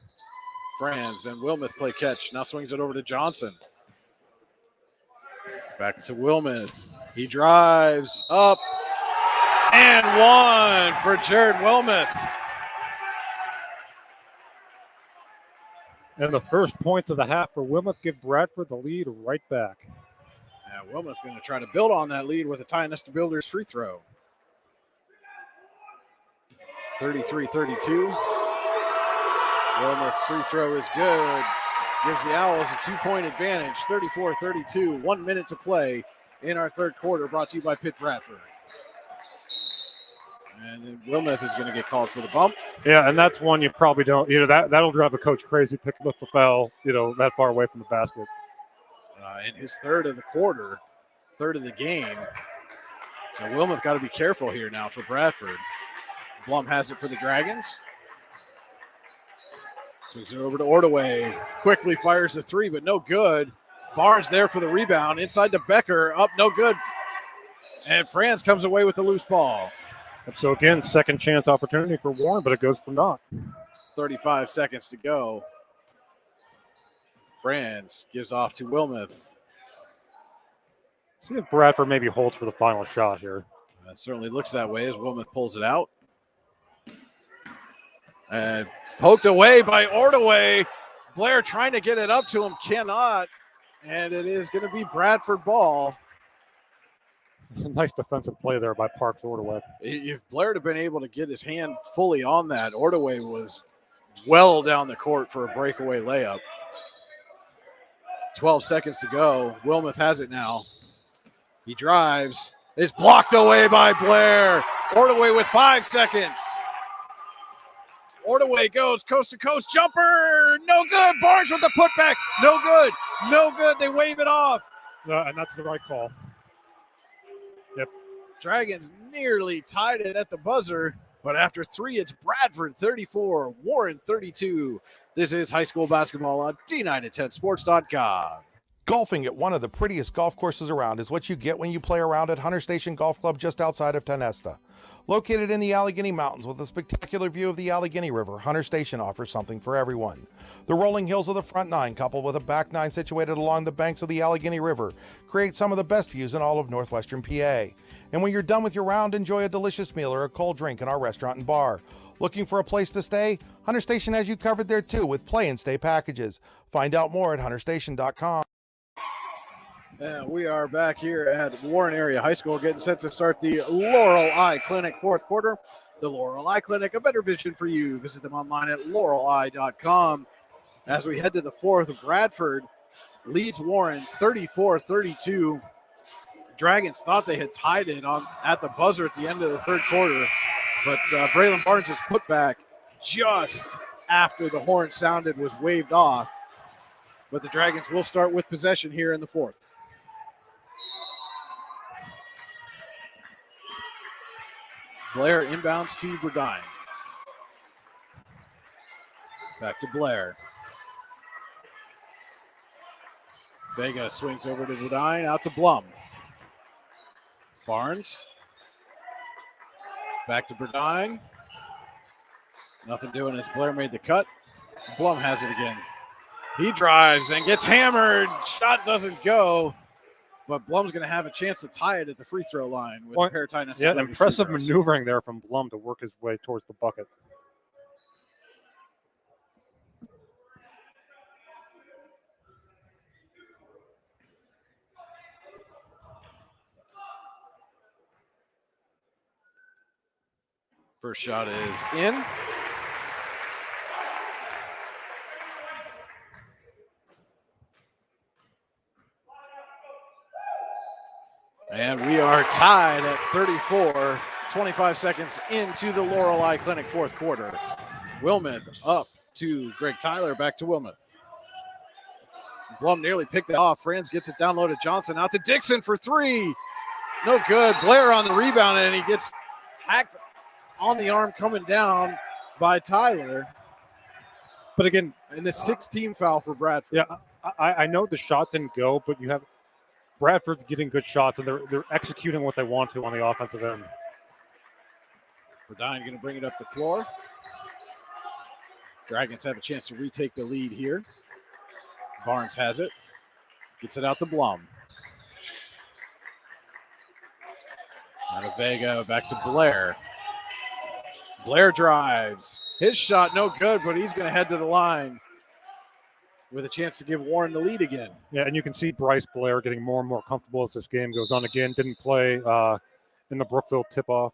Franz and Wilmoth play catch. Now swings it over to Johnson. Back to Wilmoth. He drives up and one for Jared Wilmoth.
And the first points of the half for Wilmoth give Bradford the lead right back.
Now Wilmoth going to try to build on that lead with a Ty Nestor Builders free throw. It's 33-32. Wilmoth's free throw is good. Gives the Owls a 2-point advantage, 34-32. 1 minute to play in our third quarter, brought to you by Pitt Bradford. And then Wilmoth is going to get called for the bump.
Yeah, and that's one you probably don't, that'll drive a coach crazy, pick up the foul, that far away from the basket.
In his third of the quarter, third of the game. So Wilmoth got to be careful here now for Bradford. Blum has it for the Dragons. Swings it over to Ordaway. Quickly fires the three, but no good.
Barnes there for the rebound. Inside to Becker. Up, no good. And Franz comes away with the loose ball.
So again, second chance opportunity for Warren, but it goes for naught.
35 seconds to go. Franz gives off to Wilmoth.
See if Bradford maybe holds for the final shot here.
That certainly looks that way as Wilmoth pulls it out. And poked away by Ordaway. Blair trying to get it up to him, cannot. And it is going to be Bradford ball.
Nice defensive play there by Parks Ordaway.
If Blair had been able to get his hand fully on that, Ordaway was well down the court for a breakaway layup. 12 seconds to go. Wilmoth has it now. He drives. It's blocked away by Blair. Ordaway with 5 seconds. Ordaway goes coast to coast jumper. No good. Barnes with the putback. No good. No good. They wave it off.
And that's the right call. Yep.
Dragons nearly tied it at the buzzer, but after 3, it's Bradford 34, Warren 32. This is high school basketball on D910sports.com.
Golfing at one of the prettiest golf courses around is what you get when you play around at Hunter Station Golf Club just outside of Tonesta. Located in the Allegheny Mountains with a spectacular view of the Allegheny River, Hunter Station offers something for everyone. The rolling hills of the front nine, coupled with a back nine situated along the banks of the Allegheny River, create some of the best views in all of northwestern PA. And when you're done with your round, enjoy a delicious meal or a cold drink in our restaurant and bar. Looking for a place to stay? Hunter Station has you covered there too with play and stay packages. Find out more at hunterstation.com.
And we are back here at Warren Area High School, getting set to start the Laurel Eye Clinic fourth quarter. The Laurel Eye Clinic, a better vision for you. Visit them online at laureleye.com. As we head to the fourth, Bradford leads Warren 34-32. Dragons thought they had tied it at the buzzer at the end of the third quarter, but Braylon Barnes' putback just after the horn sounded was waved off. But the Dragons will start with possession here in the fourth. Blair inbounds to Burdine. Back to Blair. Vega swings over to Burdine, out to Blum. Barnes. Back to Burdine. Nothing doing as Blair made the cut. Blum has it again. He drives and gets hammered. Shot doesn't go. But Blum's going to have a chance to tie it at the free throw line with a pair of tightness.
Yeah, impressive maneuvering there from Blum to work his way towards the bucket.
First shot is in. And we are tied at 34, 25 seconds into the Laurel Eye Clinic fourth quarter. Wilmoth up to Greg Tyler, back to Wilmoth. Blum nearly picked it off. Franz gets it down low to Johnson, out to Dixon for 3. No good. Blair on the rebound, and he gets hacked on the arm coming down by Tyler.
But again,
and the 6-team foul for Bradford.
Yeah, I know the shot didn't go, but you have Bradford's getting good shots, and they're executing what they want to on the offensive end.
Burdine going to bring it up the floor. Dragons have a chance to retake the lead here. Barnes has it. Gets it out to Blum. Out of Vega, back to Blair. Blair drives. His shot no good, but he's going to head to the line with a chance to give Warren the lead again.
Yeah, and you can see Bryce Blair getting more and more comfortable as this game goes on. Again, didn't play in the Brookville tip-off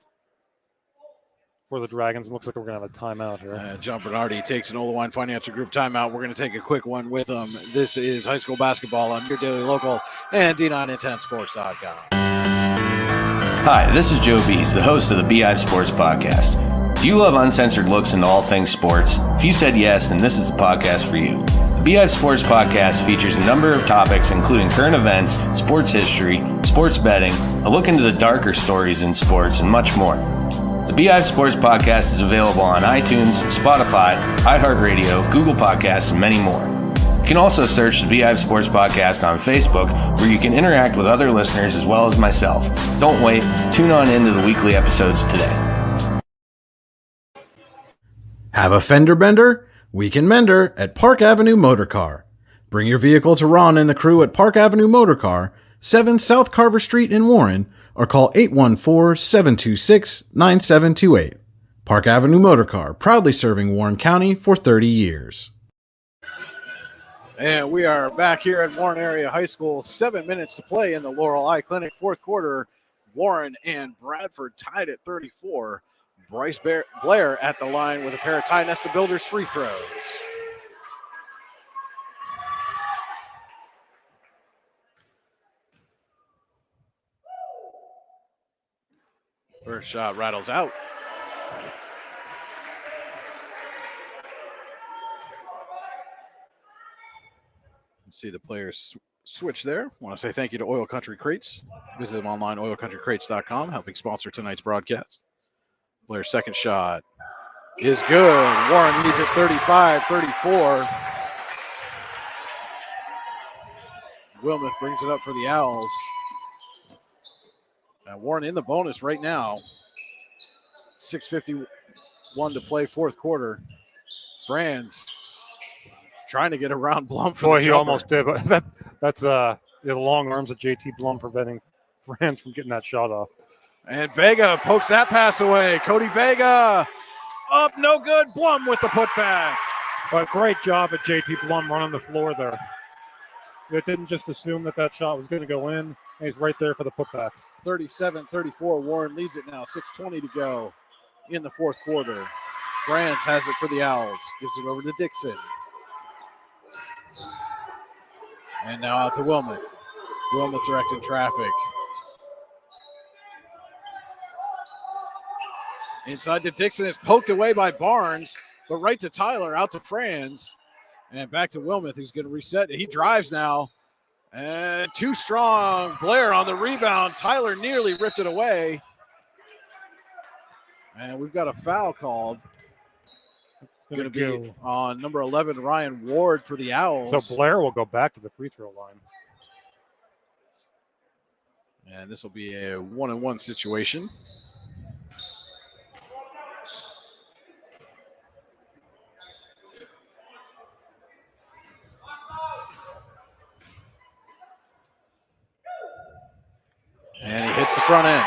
for the Dragons. It looks like we're going to have a timeout here.
John Bernardi takes an Old Wine Financial Group timeout. We're going to take a quick one with them. This is high school basketball on your daily local and D910sports.com.
Hi, this is Joe Bees, the host of the BI Sports Podcast. Do you love uncensored looks into all things sports? If you said yes, then this is the podcast for you. The BI Sports Podcast features a number of topics including current events, sports history, sports betting, a look into the darker stories in sports, and much more. The BI Sports Podcast is available on iTunes, Spotify, iHeartRadio, Google Podcasts, and many more. You can also search the Beehive Sports Podcast on Facebook, where you can interact with other listeners as well as myself. Don't wait. Tune on into the weekly episodes today.
Have a fender bender? We can mender at Park Avenue Motor Car. Bring your vehicle to Ron and the crew at Park Avenue Motor Car, 7 South Carver Street in Warren, or call 814-726-9728. Park Avenue Motor Car, proudly serving Warren County for 30 years.
And we are back here at Warren Area High School. 7 minutes to play in the Laurel Eye Clinic fourth quarter. Warren and Bradford tied at 34. Bryce Blair at the line with a pair of Ty Nesta Builders free throws. First shot rattles out. See the players switch there. Want to say thank you to Oil Country Crates. Visit them online, oilcountrycrates.com, helping sponsor tonight's broadcast. Blair's second shot is good. Warren leads at 35-34. Wilmoth brings it up for the Owls. Warren in the bonus right now. 6:51 to play, fourth quarter. Franz trying to get around Blum for the
he
jumper.
almost did, but that's the long arms of JT Blum preventing Franz from getting that shot off.
And Vega pokes that pass away. Cody Vega up, no good. Blum with the putback.
But great job at JT Blum running the floor there. It didn't just assume that shot was going to go in. And he's right there for the putback.
37-34. Warren leads it now. 6:20 to go in the fourth quarter. Franz has it for the Owls. Gives it over to Dixon. And now out to Wilmoth. Wilmoth directing traffic. Inside to Dixon is poked away by Barnes, but right to Tyler, out to Franz. And back to Wilmoth, who's going to reset. He drives now. And too strong. Blair on the rebound. Tyler nearly ripped it away. And we've got a foul called. Going to be on number 11, Ryan Ward for the Owls.
So Blair will go back to the free throw line.
And this will be a 1-on-1 situation. And he hits the front end.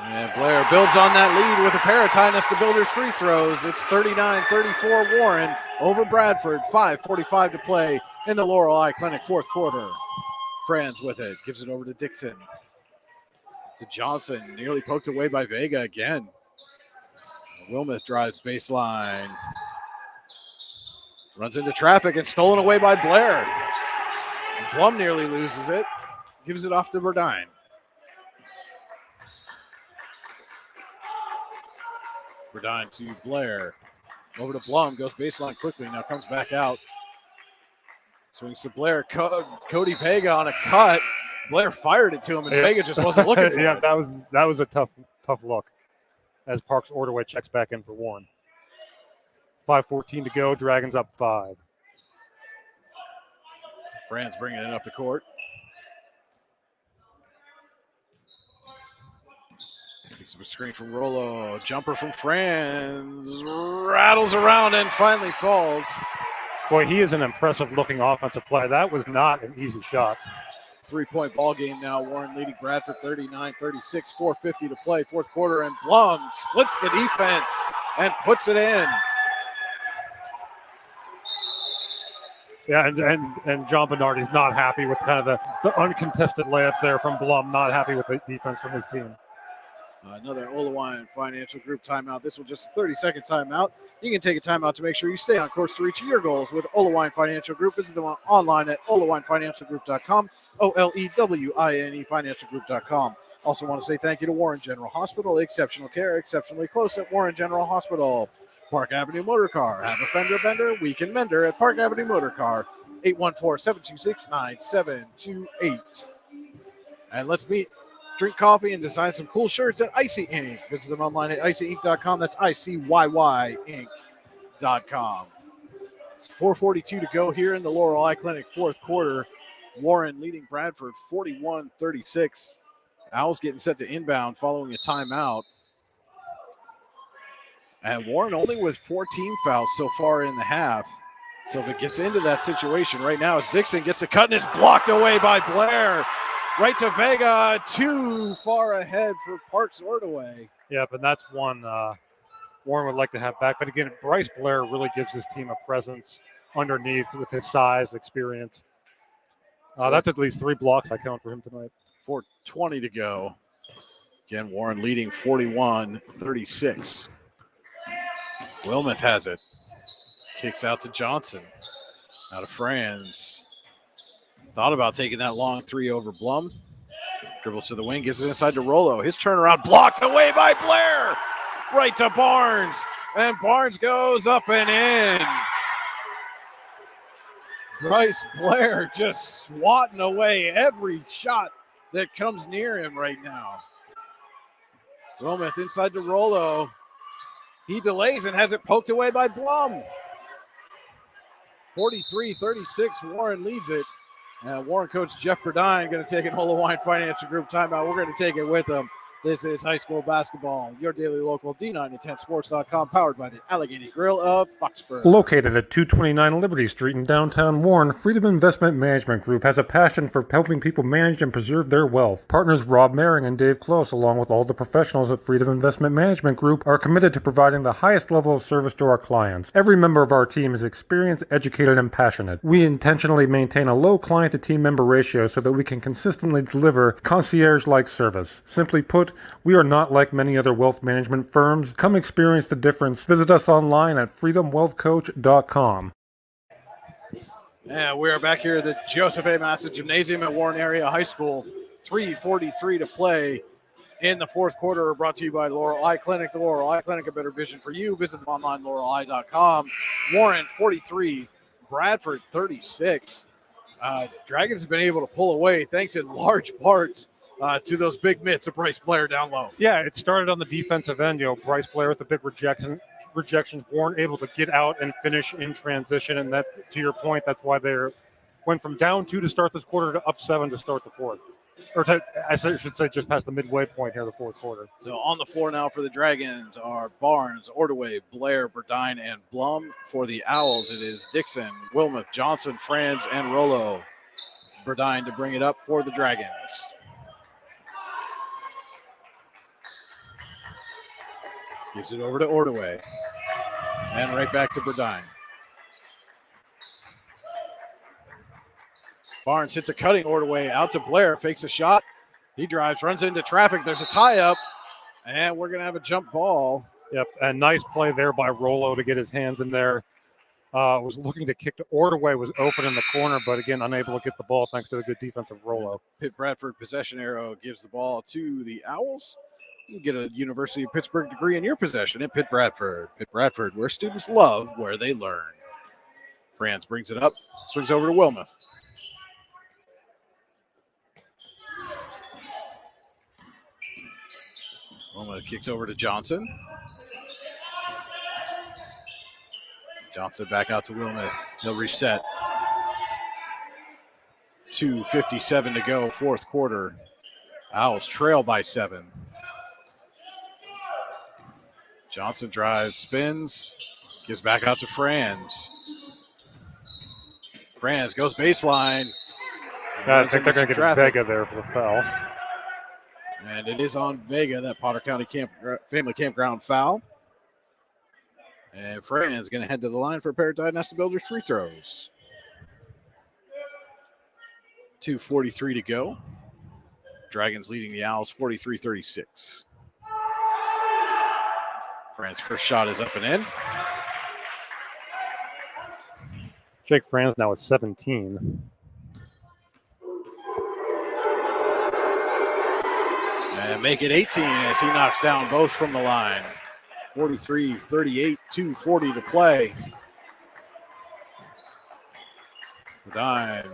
And Blair builds on that lead with a pair of Ty Nesta Builders free throws. It's 39-34 Warren over Bradford. 5:45 to play in the Laurel Eye Clinic fourth quarter. Franz with it. Gives it over to Dixon. To Johnson. Nearly poked away by Vega again. Wilmoth drives baseline. Runs into traffic and stolen away by Blair. Blum nearly loses it. Gives it off to Burdine. Burdine to Blair. Over to Blum. Goes baseline quickly. Now comes back out. Swings to Blair. Cody Vega on a cut. Blair fired it to him, and Vega just wasn't looking for it.
Yeah, that was a tough look as Parks Ordaway checks back in for Warren. 5:14 to go. Dragons up 5.
Franz bringing it up the court. Picks up a screen from Rollo. Jumper from Franz. Rattles around and finally falls.
Boy, he is an impressive-looking offensive player. That was not an easy shot.
3-point ball game now. Warren leading Bradford 39-36, 4:50 to play, fourth quarter, and Blum splits the defense and puts it in.
Yeah, and John Bernard is not happy with kind of the uncontested layup there from Blum, not happy with the defense from his team.
Another Olawine Financial Group timeout. This was just a 30-second timeout. You can take a timeout to make sure you stay on course to reach your goals with Olawine Financial Group. Visit them online at olawinefinancialgroup.com, OLEWINE financialgroup.com. Also want to say thank you to Warren General Hospital. Exceptional care, exceptionally close at Warren General Hospital. Park Avenue Motor Car. Have a fender bender? We can mender at Park Avenue Motor Car.
814-726-9728. And let's meet, drink coffee, and design some cool shirts at Icy Ink. Visit them online at icyink.com. That's ICYYInc.com. It's 4:42 to go here in the Laurel Eye Clinic fourth quarter. Warren leading Bradford 41-36. Owls getting set to inbound following a timeout. And Warren only with 14 fouls so far in the half. So if it gets into that situation right now, as Dixon gets a cut and it's blocked away by Blair. Right to Vega, too far ahead for Parks Ordaway.
Yep, and that's one Warren would like to have back. But again, Bryce Blair really gives his team a presence underneath with his size, experience. That's at least 3 blocks I count for him tonight.
4:20 to go. Again, Warren leading 41-36. Wilmoth has it. Kicks out to Johnson. Out of Franz. Thought about taking that long 3 over Blum. Dribbles to the wing, gives it inside to Rollo. His turnaround blocked away by Blair. Right to Barnes. And Barnes goes up and in. Bryce Blair just swatting away every shot that comes near him right now. Wilmoth inside to Rollo. He delays and has it poked away by Blum. 43-36, Warren leads it. Warren coach Jeff Burdine going to take an Ola Wine Financial Group timeout. We're going to take it with him. This is high school basketball, your daily local D910sports.com, powered by the Allegheny Grill of Foxborough.
Located at 229 Liberty Street in downtown Warren, Freedom Investment Management Group has a passion for helping people manage and preserve their wealth. Partners Rob Maring and Dave Close, along with all the professionals at Freedom Investment Management Group, are committed to providing the highest level of service to our clients. Every member of our team is experienced, educated, and passionate. We intentionally maintain a low client-to-team member ratio so that we can consistently deliver concierge-like service. Simply put, we are not like many other wealth management firms. Come experience the difference. Visit us online at freedomwealthcoach.com.
And we are back here at the Joseph A. Massa Gymnasium at Warren Area High School. 3:43 to play in the fourth quarter. Brought to you by Laurel Eye Clinic. The Laurel Eye Clinic, a better vision for you. Visit them online, laureleye.com. Warren 43, Bradford 36. Dragons have been able to pull away thanks in large part to those big mitts of Bryce Blair down low.
Yeah, it started on the defensive end. Bryce Blair with the big rejections weren't able to get out and finish in transition. And that, to your point, that's why they went from down 2 to start this quarter to up 7 to start the fourth. I should say just past the midway point here, the fourth quarter.
So on the floor now for the Dragons are Barnes, Ordaway, Blair, Burdine, and Blum. For the Owls, it is Dixon, Wilmoth, Johnson, Franz, and Rollo. Burdine to bring it up for the Dragons. Gives it over to Ordaway. And right back to Burdine. Barnes hits a cutting Ordaway out to Blair, fakes a shot. He drives, runs into traffic. There's a tie-up, and we're going to have a jump ball.
Yep, and nice play there by Rollo to get his hands in there. Was looking to kick to Ordaway, was open in the corner, but again, unable to get the ball thanks to the good defense of Rollo.
Pitt Bradford possession arrow gives the ball to the Owls. You can get a University of Pittsburgh degree in your possession at Pitt Bradford. Pitt Bradford, where students love where they learn. Franz brings it up, swings over to Wilmoth. Wilmoth kicks over to Johnson. Johnson back out to Wilmoth. He'll reset. 2:57 to go, fourth quarter. Owls trail by 7. Johnson drives, spins, gives back out to Franz. Franz goes baseline.
I think they're going to get Vega there for the foul.
And it is on Vega, that Potter County Family Campground foul. And Franz going to head to the line for a pair of Nesta Builders free throws. 2:43 to go. Dragons leading the Owls 43-36. Franz first shot is up and in.
Jake Franz now at 17.
And make it 18 as he knocks down both from the line. 43-38, 2:40 to play. Burdine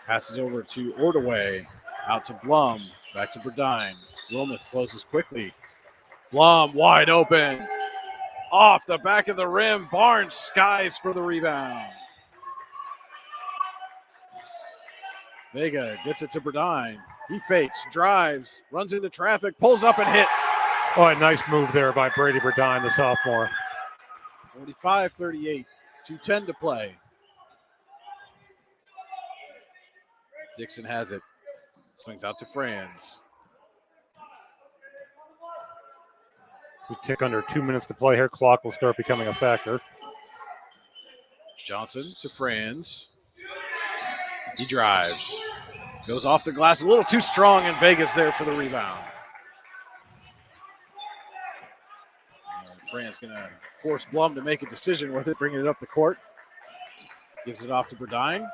passes over to Ordaway. Out to Blum. Back to Burdine. Wilmoth closes quickly. Blum wide open. Off the back of the rim. Barnes skies for the rebound. Vega gets it to Burdine. He fakes, drives, runs into traffic, pulls up and hits.
Oh, a nice move there by Brady Burdine, the sophomore.
45-38, 2:10 to play. Dixon has it. Swings out to Franz.
We tick under 2 minutes to play here. Clock will start becoming a factor.
Johnson to Franz. He drives. Goes off the glass a little too strong, and Vega's there for the rebound. Franz going to force Blum to make a decision with it, bringing it up the court. Gives it off to Burdine.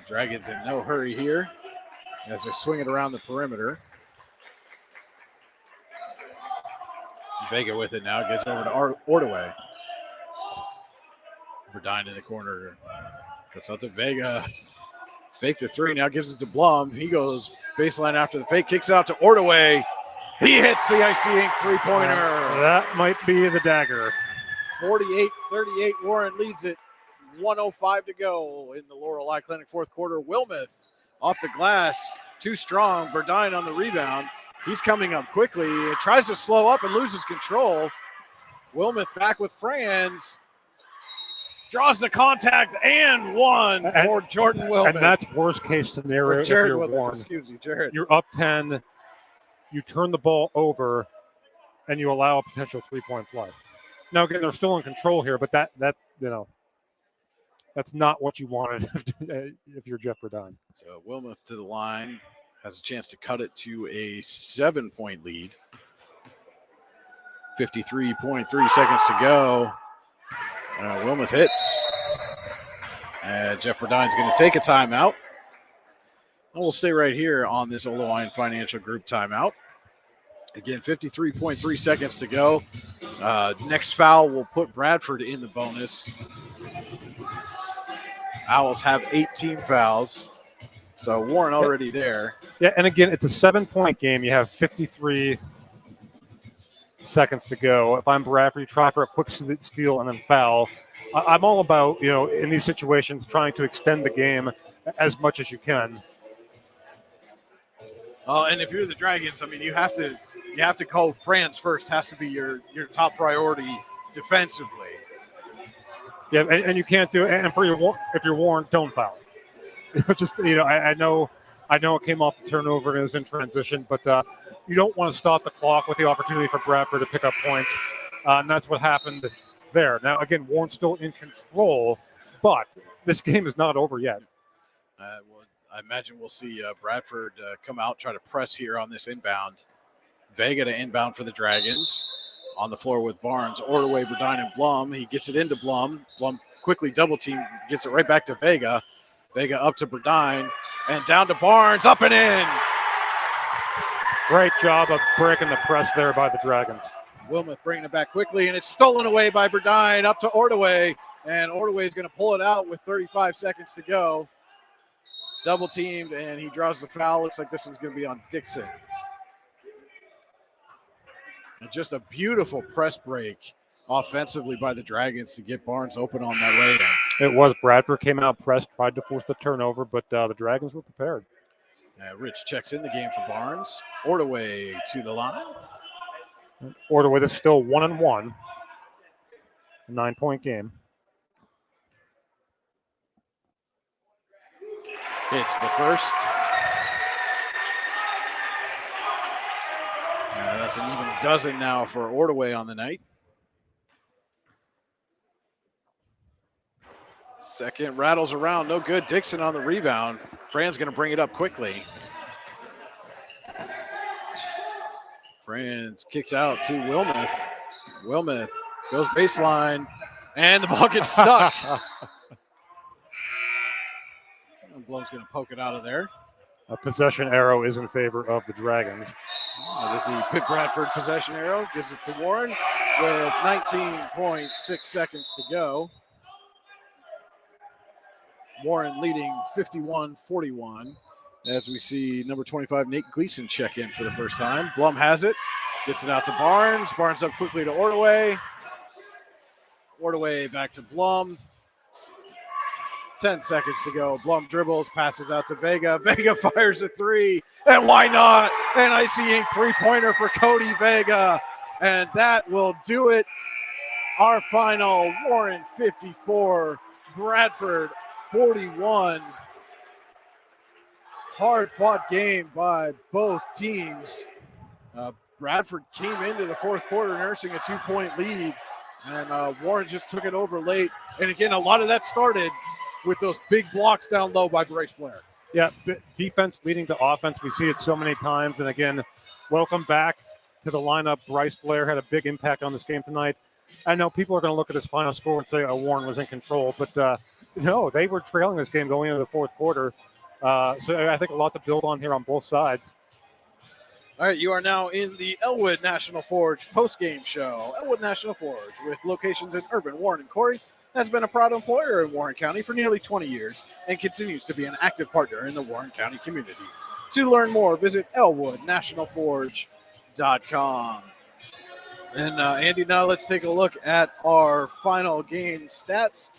Dragons in no hurry here as they swing it around the perimeter. Vega with it now, gets over to Ordaway. Burdine in the corner. Cuts out to Vega. Fake to three, now gives it to Blum. He goes baseline after the fake, kicks it out to Ordaway. He hits the IC Inc. three-pointer.
That might be the dagger.
48-38, Warren leads it. 1:05 to go in the Laurel Eye Clinic fourth quarter. Wilmoth off the glass, too strong. Burdine on the rebound. He's coming up quickly. He tries to slow up and loses control. Wilmoth back with Franz. Draws the contact and one for Jordan Wilmoth.
And that's worst case scenario if
Jared
you're
Wilmoth,
Warren.
excuse me, Jared.
You're up 10, you turn the ball over, and you allow a potential three-point play. Now, again, they're still in control here, but that that's not what you wanted if you're Jeff Burdine.
So Wilmoth to the line, has a chance to cut it to a 7-point lead. 53.3 seconds to go. Wilmoth hits. Jeff Burdine's going to take a timeout. And we'll stay right here on this Oloine Financial Group timeout. Again, 53.3 seconds to go. Next foul will put Bradford in the bonus. Owls have 18 fouls. So Warren already there.
Yeah, and again, it's a 7-point game. You have 53 seconds to go. If I'm Bradford, you try for a quick steal and then foul. I'm all about, in these situations, trying to extend the game as much as you can.
And if you're the Dragons, I mean, you have to call France first. Has to be your top priority defensively.
Yeah, and you can't do it. And if you're Warren, don't foul. I know it came off the turnover and it was in transition, but you don't want to stop the clock with the opportunity for Bradford to pick up points. And that's what happened there. Now, again, Warren's still in control, but this game is not over yet.
I imagine we'll see Bradford come out, try to press here on this inbound. Vega to inbound for the Dragons. On the floor with Barnes, Ordaway, Burdine, and Blum. He gets it into Blum. Blum quickly double team, gets it right back to Vega. Vega up to Burdine, and down to Barnes, up and in.
Great job of breaking the press there by the Dragons.
Wilmoth bringing it back quickly, and it's stolen away by Burdine, up to Ordaway, and Ordaway is going to pull it out with 35 seconds to go. Double teamed, and he draws the foul. Looks like this one's going to be on Dixon. And just a beautiful press break offensively by the Dragons to get Barnes open on that lay-in.
It was. Bradford came out pressed, tried to force the turnover, but the Dragons were prepared.
Rich checks in the game for Barnes. Ordaway to the line.
Ordaway is still 1-1. 9-point game.
Hits the first. That's an even dozen now for Ordaway on the night. Second rattles around, no good. Dixon on the rebound. Fran's going to bring it up quickly. Franz kicks out to Wilmoth. Wilmoth goes baseline, and the ball gets stuck. Blum's going to poke it out of there.
A possession arrow is in favor of the Dragons.
There's the Pitt Bradford possession arrow. Gives it to Warren with 19.6 seconds to go. Warren leading 51-41 as we see number 25, Nate Gleason, check in for the first time. Blum has it, gets it out to Barnes. Barnes up quickly to Ordaway. Ordaway back to Blum. 10 seconds to go. Blum dribbles, passes out to Vega. Vega fires a three, and why not? An icy ink three-pointer for Cody Vega, and that will do it. Our final, Warren 54, Bradford 41. Hard-fought game by both teams. Bradford came into the fourth quarter nursing a 2-point lead, and Warren just took it over late. And again, a lot of that started with those big blocks down low by Bryce Blair.
Yeah, defense leading to offense. We see it so many times. And again, welcome back to the lineup. Bryce Blair had a big impact on this game tonight. I know people are going to look at this final score and say, oh, Warren was in control. But no, they were trailing this game going into the fourth quarter. So I think a lot to build on here on both sides.
All right, you are now in the Elwood National Forge post-game show. Elwood National Forge, with locations in Urban, Warren, and Corey, has been a proud employer in Warren County for nearly 20 years and continues to be an active partner in the Warren County community. To learn more, visit elwoodnationalforge.com. And Andy, now let's take a look at our final game stats,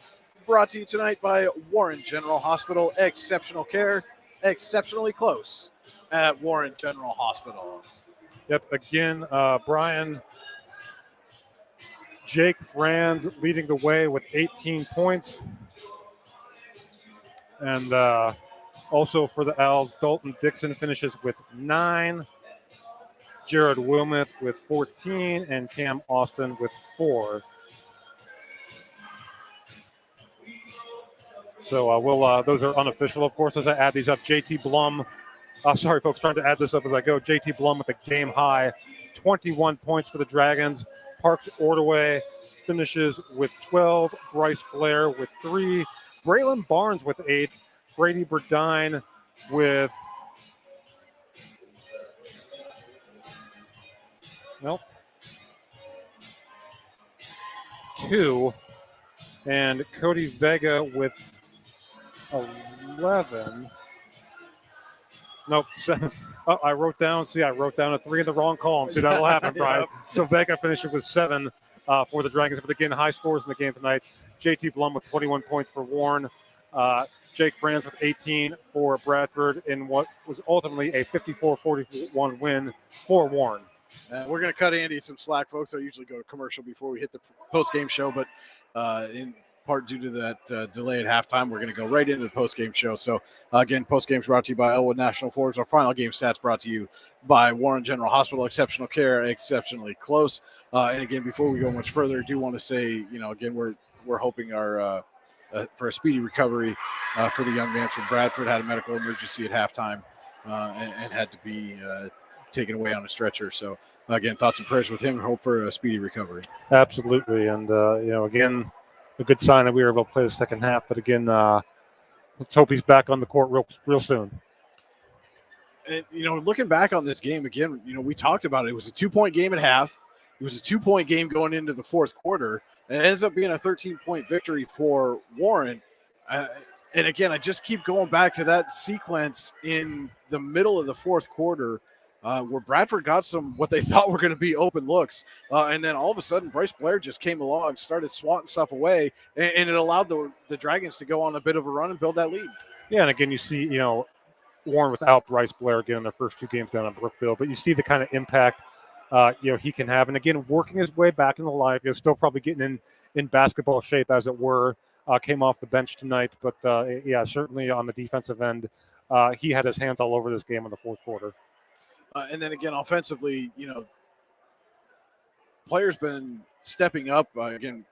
brought to you tonight by Warren General Hospital. Exceptional care, exceptionally close at Warren General Hospital.
Yep, again, Brian, Jake Franz leading the way with 18 points. And also for the Owls, Dalton Dixon finishes with 9. Jared Wilmuth with 14, and Cam Austin with 4. So those are unofficial, of course, as I add these up. JT Blum, sorry, folks, trying to add this up as I go. JT Blum with a game high, 21 points for the Dragons. Parks Ordaway finishes with 12. Bryce Blair with 3. Braylon Barnes with 8. Brady Burdine with 2. And Cody Vega with 11. Nope, 7. Oh, I wrote down a 3 in the wrong column. See, that'll happen, Brian. So Vega finishes with 7 for the Dragons. But again, high scores in the game tonight. JT Blum with 21 points for Warren. Jake Franz with 18 for Bradford in what was ultimately a 54-41 win for Warren.
We're going to cut Andy some slack, folks. I usually go to commercial before we hit the post-game show, but in part due to that delay at halftime, we're going to go right into the post-game show. So, again, post-game is brought to you by Elwood National Forge. Our final game stats brought to you by Warren General Hospital. Exceptional care, exceptionally close. And, again, before we go much further, I do want to say, again, we're hoping for a speedy recovery for the young man from Bradford. Had a medical emergency at halftime and had to be taken away on a stretcher. So, again, thoughts and prayers with him. Hope for a speedy recovery.
Absolutely. And, again, a good sign that we were able to play the second half. But, again, let's hope he's back on the court real soon.
And, looking back on this game, again, we talked about it. It was a 2-point game at half. It was a 2-point game going into the fourth quarter. And it ends up being a 13-point victory for Warren. And, again, I just keep going back to that sequence in the middle of the fourth quarter where Bradford got what they thought were going to be open looks. And then all of a sudden, Bryce Blair just came along, started swatting stuff away, and it allowed the Dragons to go on a bit of a run and build that lead.
Yeah, and again, you see, Warren without Bryce Blair again in their first 2 games down in Brookfield, but you see the kind of impact he can have. And again, working his way back in the lineup, still probably getting in basketball shape, as it were. Came off the bench tonight, but certainly on the defensive end, he had his hands all over this game in the fourth quarter.
And then again, offensively, players been stepping up. Again,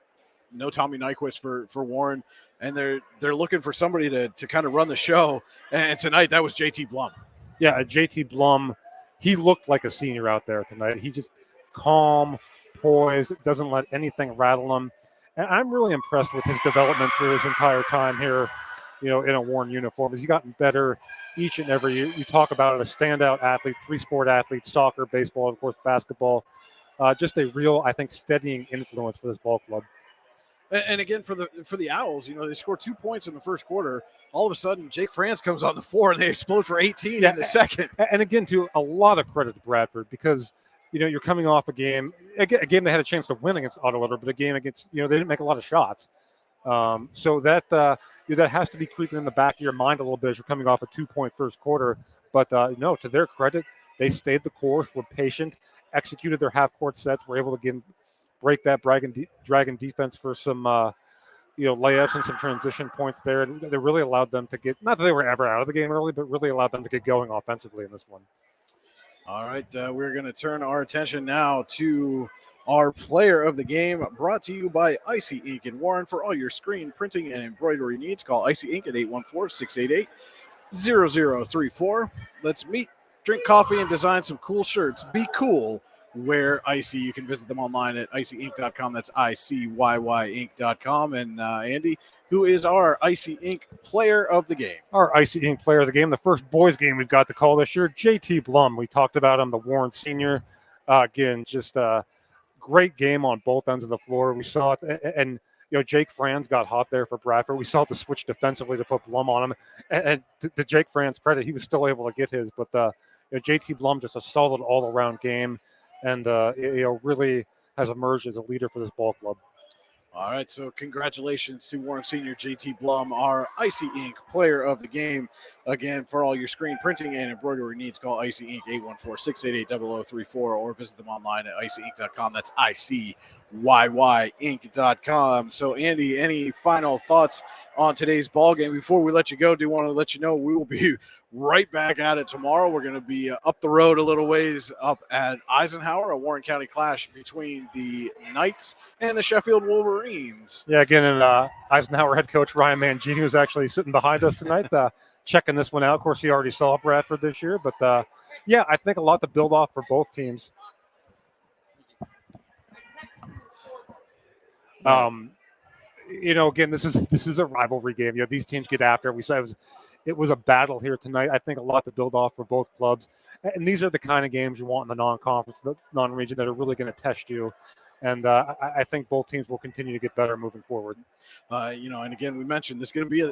no Tommy Nyquist for Warren, and they're looking for somebody to kind of run the show. And tonight, that was JT Blum.
Yeah, JT Blum. He looked like a senior out there tonight. He just calm, poised, doesn't let anything rattle him. And I'm really impressed with his development through his entire time here, in a Warren uniform. He's gotten better each and every year. You talk about it, a standout athlete, 3-sport athlete, soccer, baseball, of course, basketball. Just a real, I think, steadying influence for this ball club.
And again, for the Owls, they score 2 points in the first quarter. All of a sudden, Jake Franz comes on the floor and they explode for 18 in the second.
And again, to a lot of credit to Bradford because you're coming off a game they had a chance to win against Autolitter, but a game against they didn't make a lot of shots. So that that has to be creeping in the back of your mind a little bit as you're coming off a 2-point first quarter. But no, to their credit, they stayed the course, were patient, executed their half-court sets, were able to break that dragon defense for some layups and some transition points there, and they really allowed them to get, not that they were ever out of the game early, but really allowed them to get going offensively in this one.
All right, we're going to turn our attention now to our player of the game, brought to you by Icy Ink in Warren. For all your screen printing and embroidery needs, call Icy Ink at 814-688-0034. Let's meet, drink coffee, and design some cool shirts. Be cool. Wear Icy. You can visit them online at icyink.com. That's ICYYink.com. And Andy, who is our Icy Ink player of the game?
Our Icy Ink player of the game, the first boys game we've got to call this year, JT Blum. We talked about him, the Warren senior. Again, just a great game on both ends of the floor. We saw it, and Jake Franz got hot there for Bradford. We saw it to switch defensively to put Blum on him. And to Jake Franz's credit, he was still able to get his. But JT Blum, just a solid all-around game. And really has emerged as a leader for this ball club.
All right, so congratulations to Warren Senior JT Blum, our Icy Ink player of the game. Again, for all your screen printing and embroidery needs, call Icy Ink 814-688-0034 or visit them online at icyink.com. That's ICYYink.com. So, Andy, any final thoughts on today's ball game? Before we let you go, do want to let you know we will be right back at it tomorrow. We're going to be up the road a little ways up at Eisenhower, a Warren County clash between the Knights and the Sheffield Wolverines.
Yeah, again, and Eisenhower head coach Ryan Mangini was actually sitting behind us tonight, checking this one out. Of course, he already saw Bradford this year, but I think a lot to build off for both teams. Again, this is a rivalry game. These teams get after it. We saw it was a battle here tonight. I think a lot to build off for both clubs. And these are the kind of games you want in the non-conference, the non-region, that are really going to test you. And I think both teams will continue to get better moving forward.
And again, we mentioned this is going to be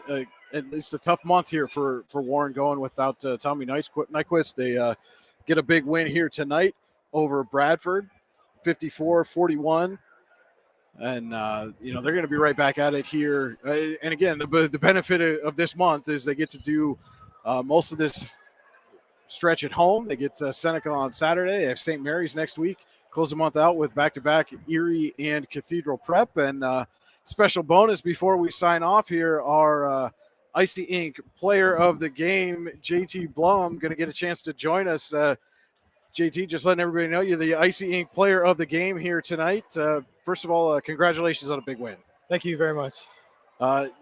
at least a tough month here for Warren going without Tommy Nyquist. They get a big win here tonight over Bradford, 54-41. And, they're going to be right back at it here. And again, the benefit of this month is they get to do most of this stretch at home. They get Seneca on Saturday. They have St. Mary's next week. Close the month out with back-to-back Erie and Cathedral Prep. And special bonus before we sign off here, our Icy Ink player of the game, JT Blum, going to get a chance to join us. JT, just letting everybody know you're the Icy Ink player of the game here tonight. First of all, congratulations on a big win.
Thank you very much.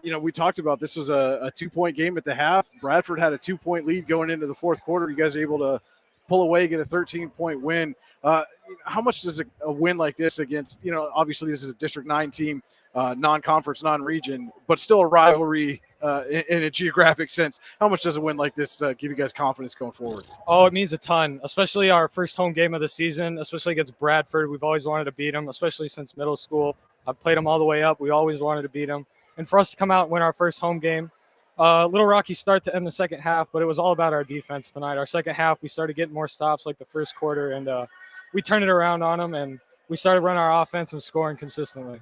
We talked about this was a 2-point game at the half. Bradford had a 2-point lead going into the fourth quarter. You guys are able to pull away, get a 13-point win. How much does a win like this against, obviously this is a District 9 team, non-conference, non-region, but still a rivalry in a geographic sense. How much does a win like this give you guys confidence going forward?
Oh, it means a ton, especially our first home game of the season, especially against Bradford. We've always wanted to beat them, especially since middle school. I've played them all the way up. We always wanted to beat them. And for us to come out and win our first home game, little rocky start to end the second half, but it was all about our defense tonight. Our second half, we started getting more stops like the first quarter, and we turned it around on them, and we started running our offense and scoring consistently.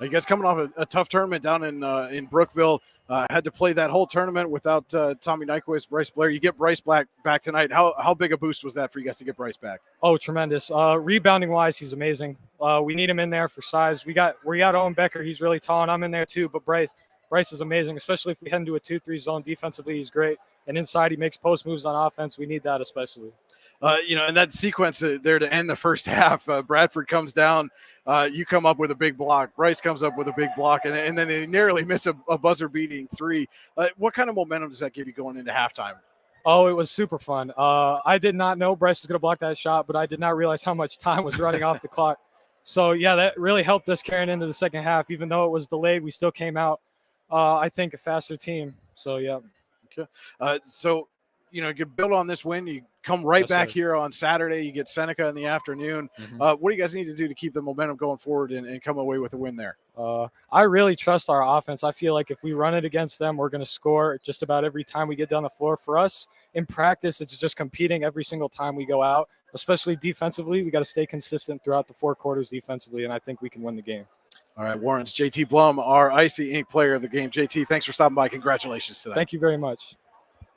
You guys coming off a tough tournament down in Brookville, had to play that whole tournament without Tommy Nyquist, Bryce Blair. You get Bryce back tonight. How big a boost was that for you guys to get Bryce back?
Oh, tremendous. Rebounding-wise, he's amazing. We need him in there for size. We got Owen Becker. He's really tall, and I'm in there too. But Bryce is amazing, especially if we head into a 2-3 zone. Defensively, he's great. And inside, he makes post moves on offense. We need that especially.
In that sequence there to end the first half, Bradford comes down. You come up with a big block. Bryce comes up with a big block, and then they narrowly miss a buzzer-beating three. What kind of momentum does that give you going into halftime?
Oh, it was super fun. I did not know Bryce was going to block that shot, but I did not realize how much time was running off the clock. So, yeah, that really helped us carrying into the second half. Even though it was delayed, we still came out, I think, a faster team. So, yeah.
Okay. You build on this win. You come right back here on Saturday. You get Seneca in the afternoon.
Mm-hmm.
What do you guys need to do to keep the momentum going forward and come away with a win there?
I really trust our offense. I feel like if we run it against them, we're going to score just about every time we get down the floor. For us, in practice, it's just competing every single time we go out, especially defensively. We got to stay consistent throughout the 4 quarters defensively, and I think we can win the game.
All right, Warren's JT Blum, our Icy Inc. player of the game. JT, thanks for stopping by. Congratulations today.
Thank you very much.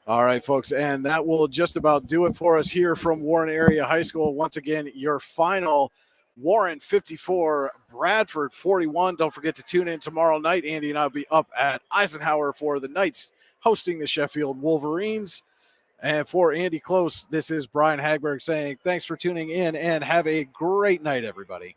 All right, folks, and that will just about do it for us here from Warren Area High School. Once again, your final: Warren 54, Bradford 41. Don't forget to tune in tomorrow night. Andy and I will be up at Eisenhower for the Knights hosting the Sheffield Wolverines. And for Andy Close, this is Brian Hagberg saying thanks for tuning in and have a great night, everybody.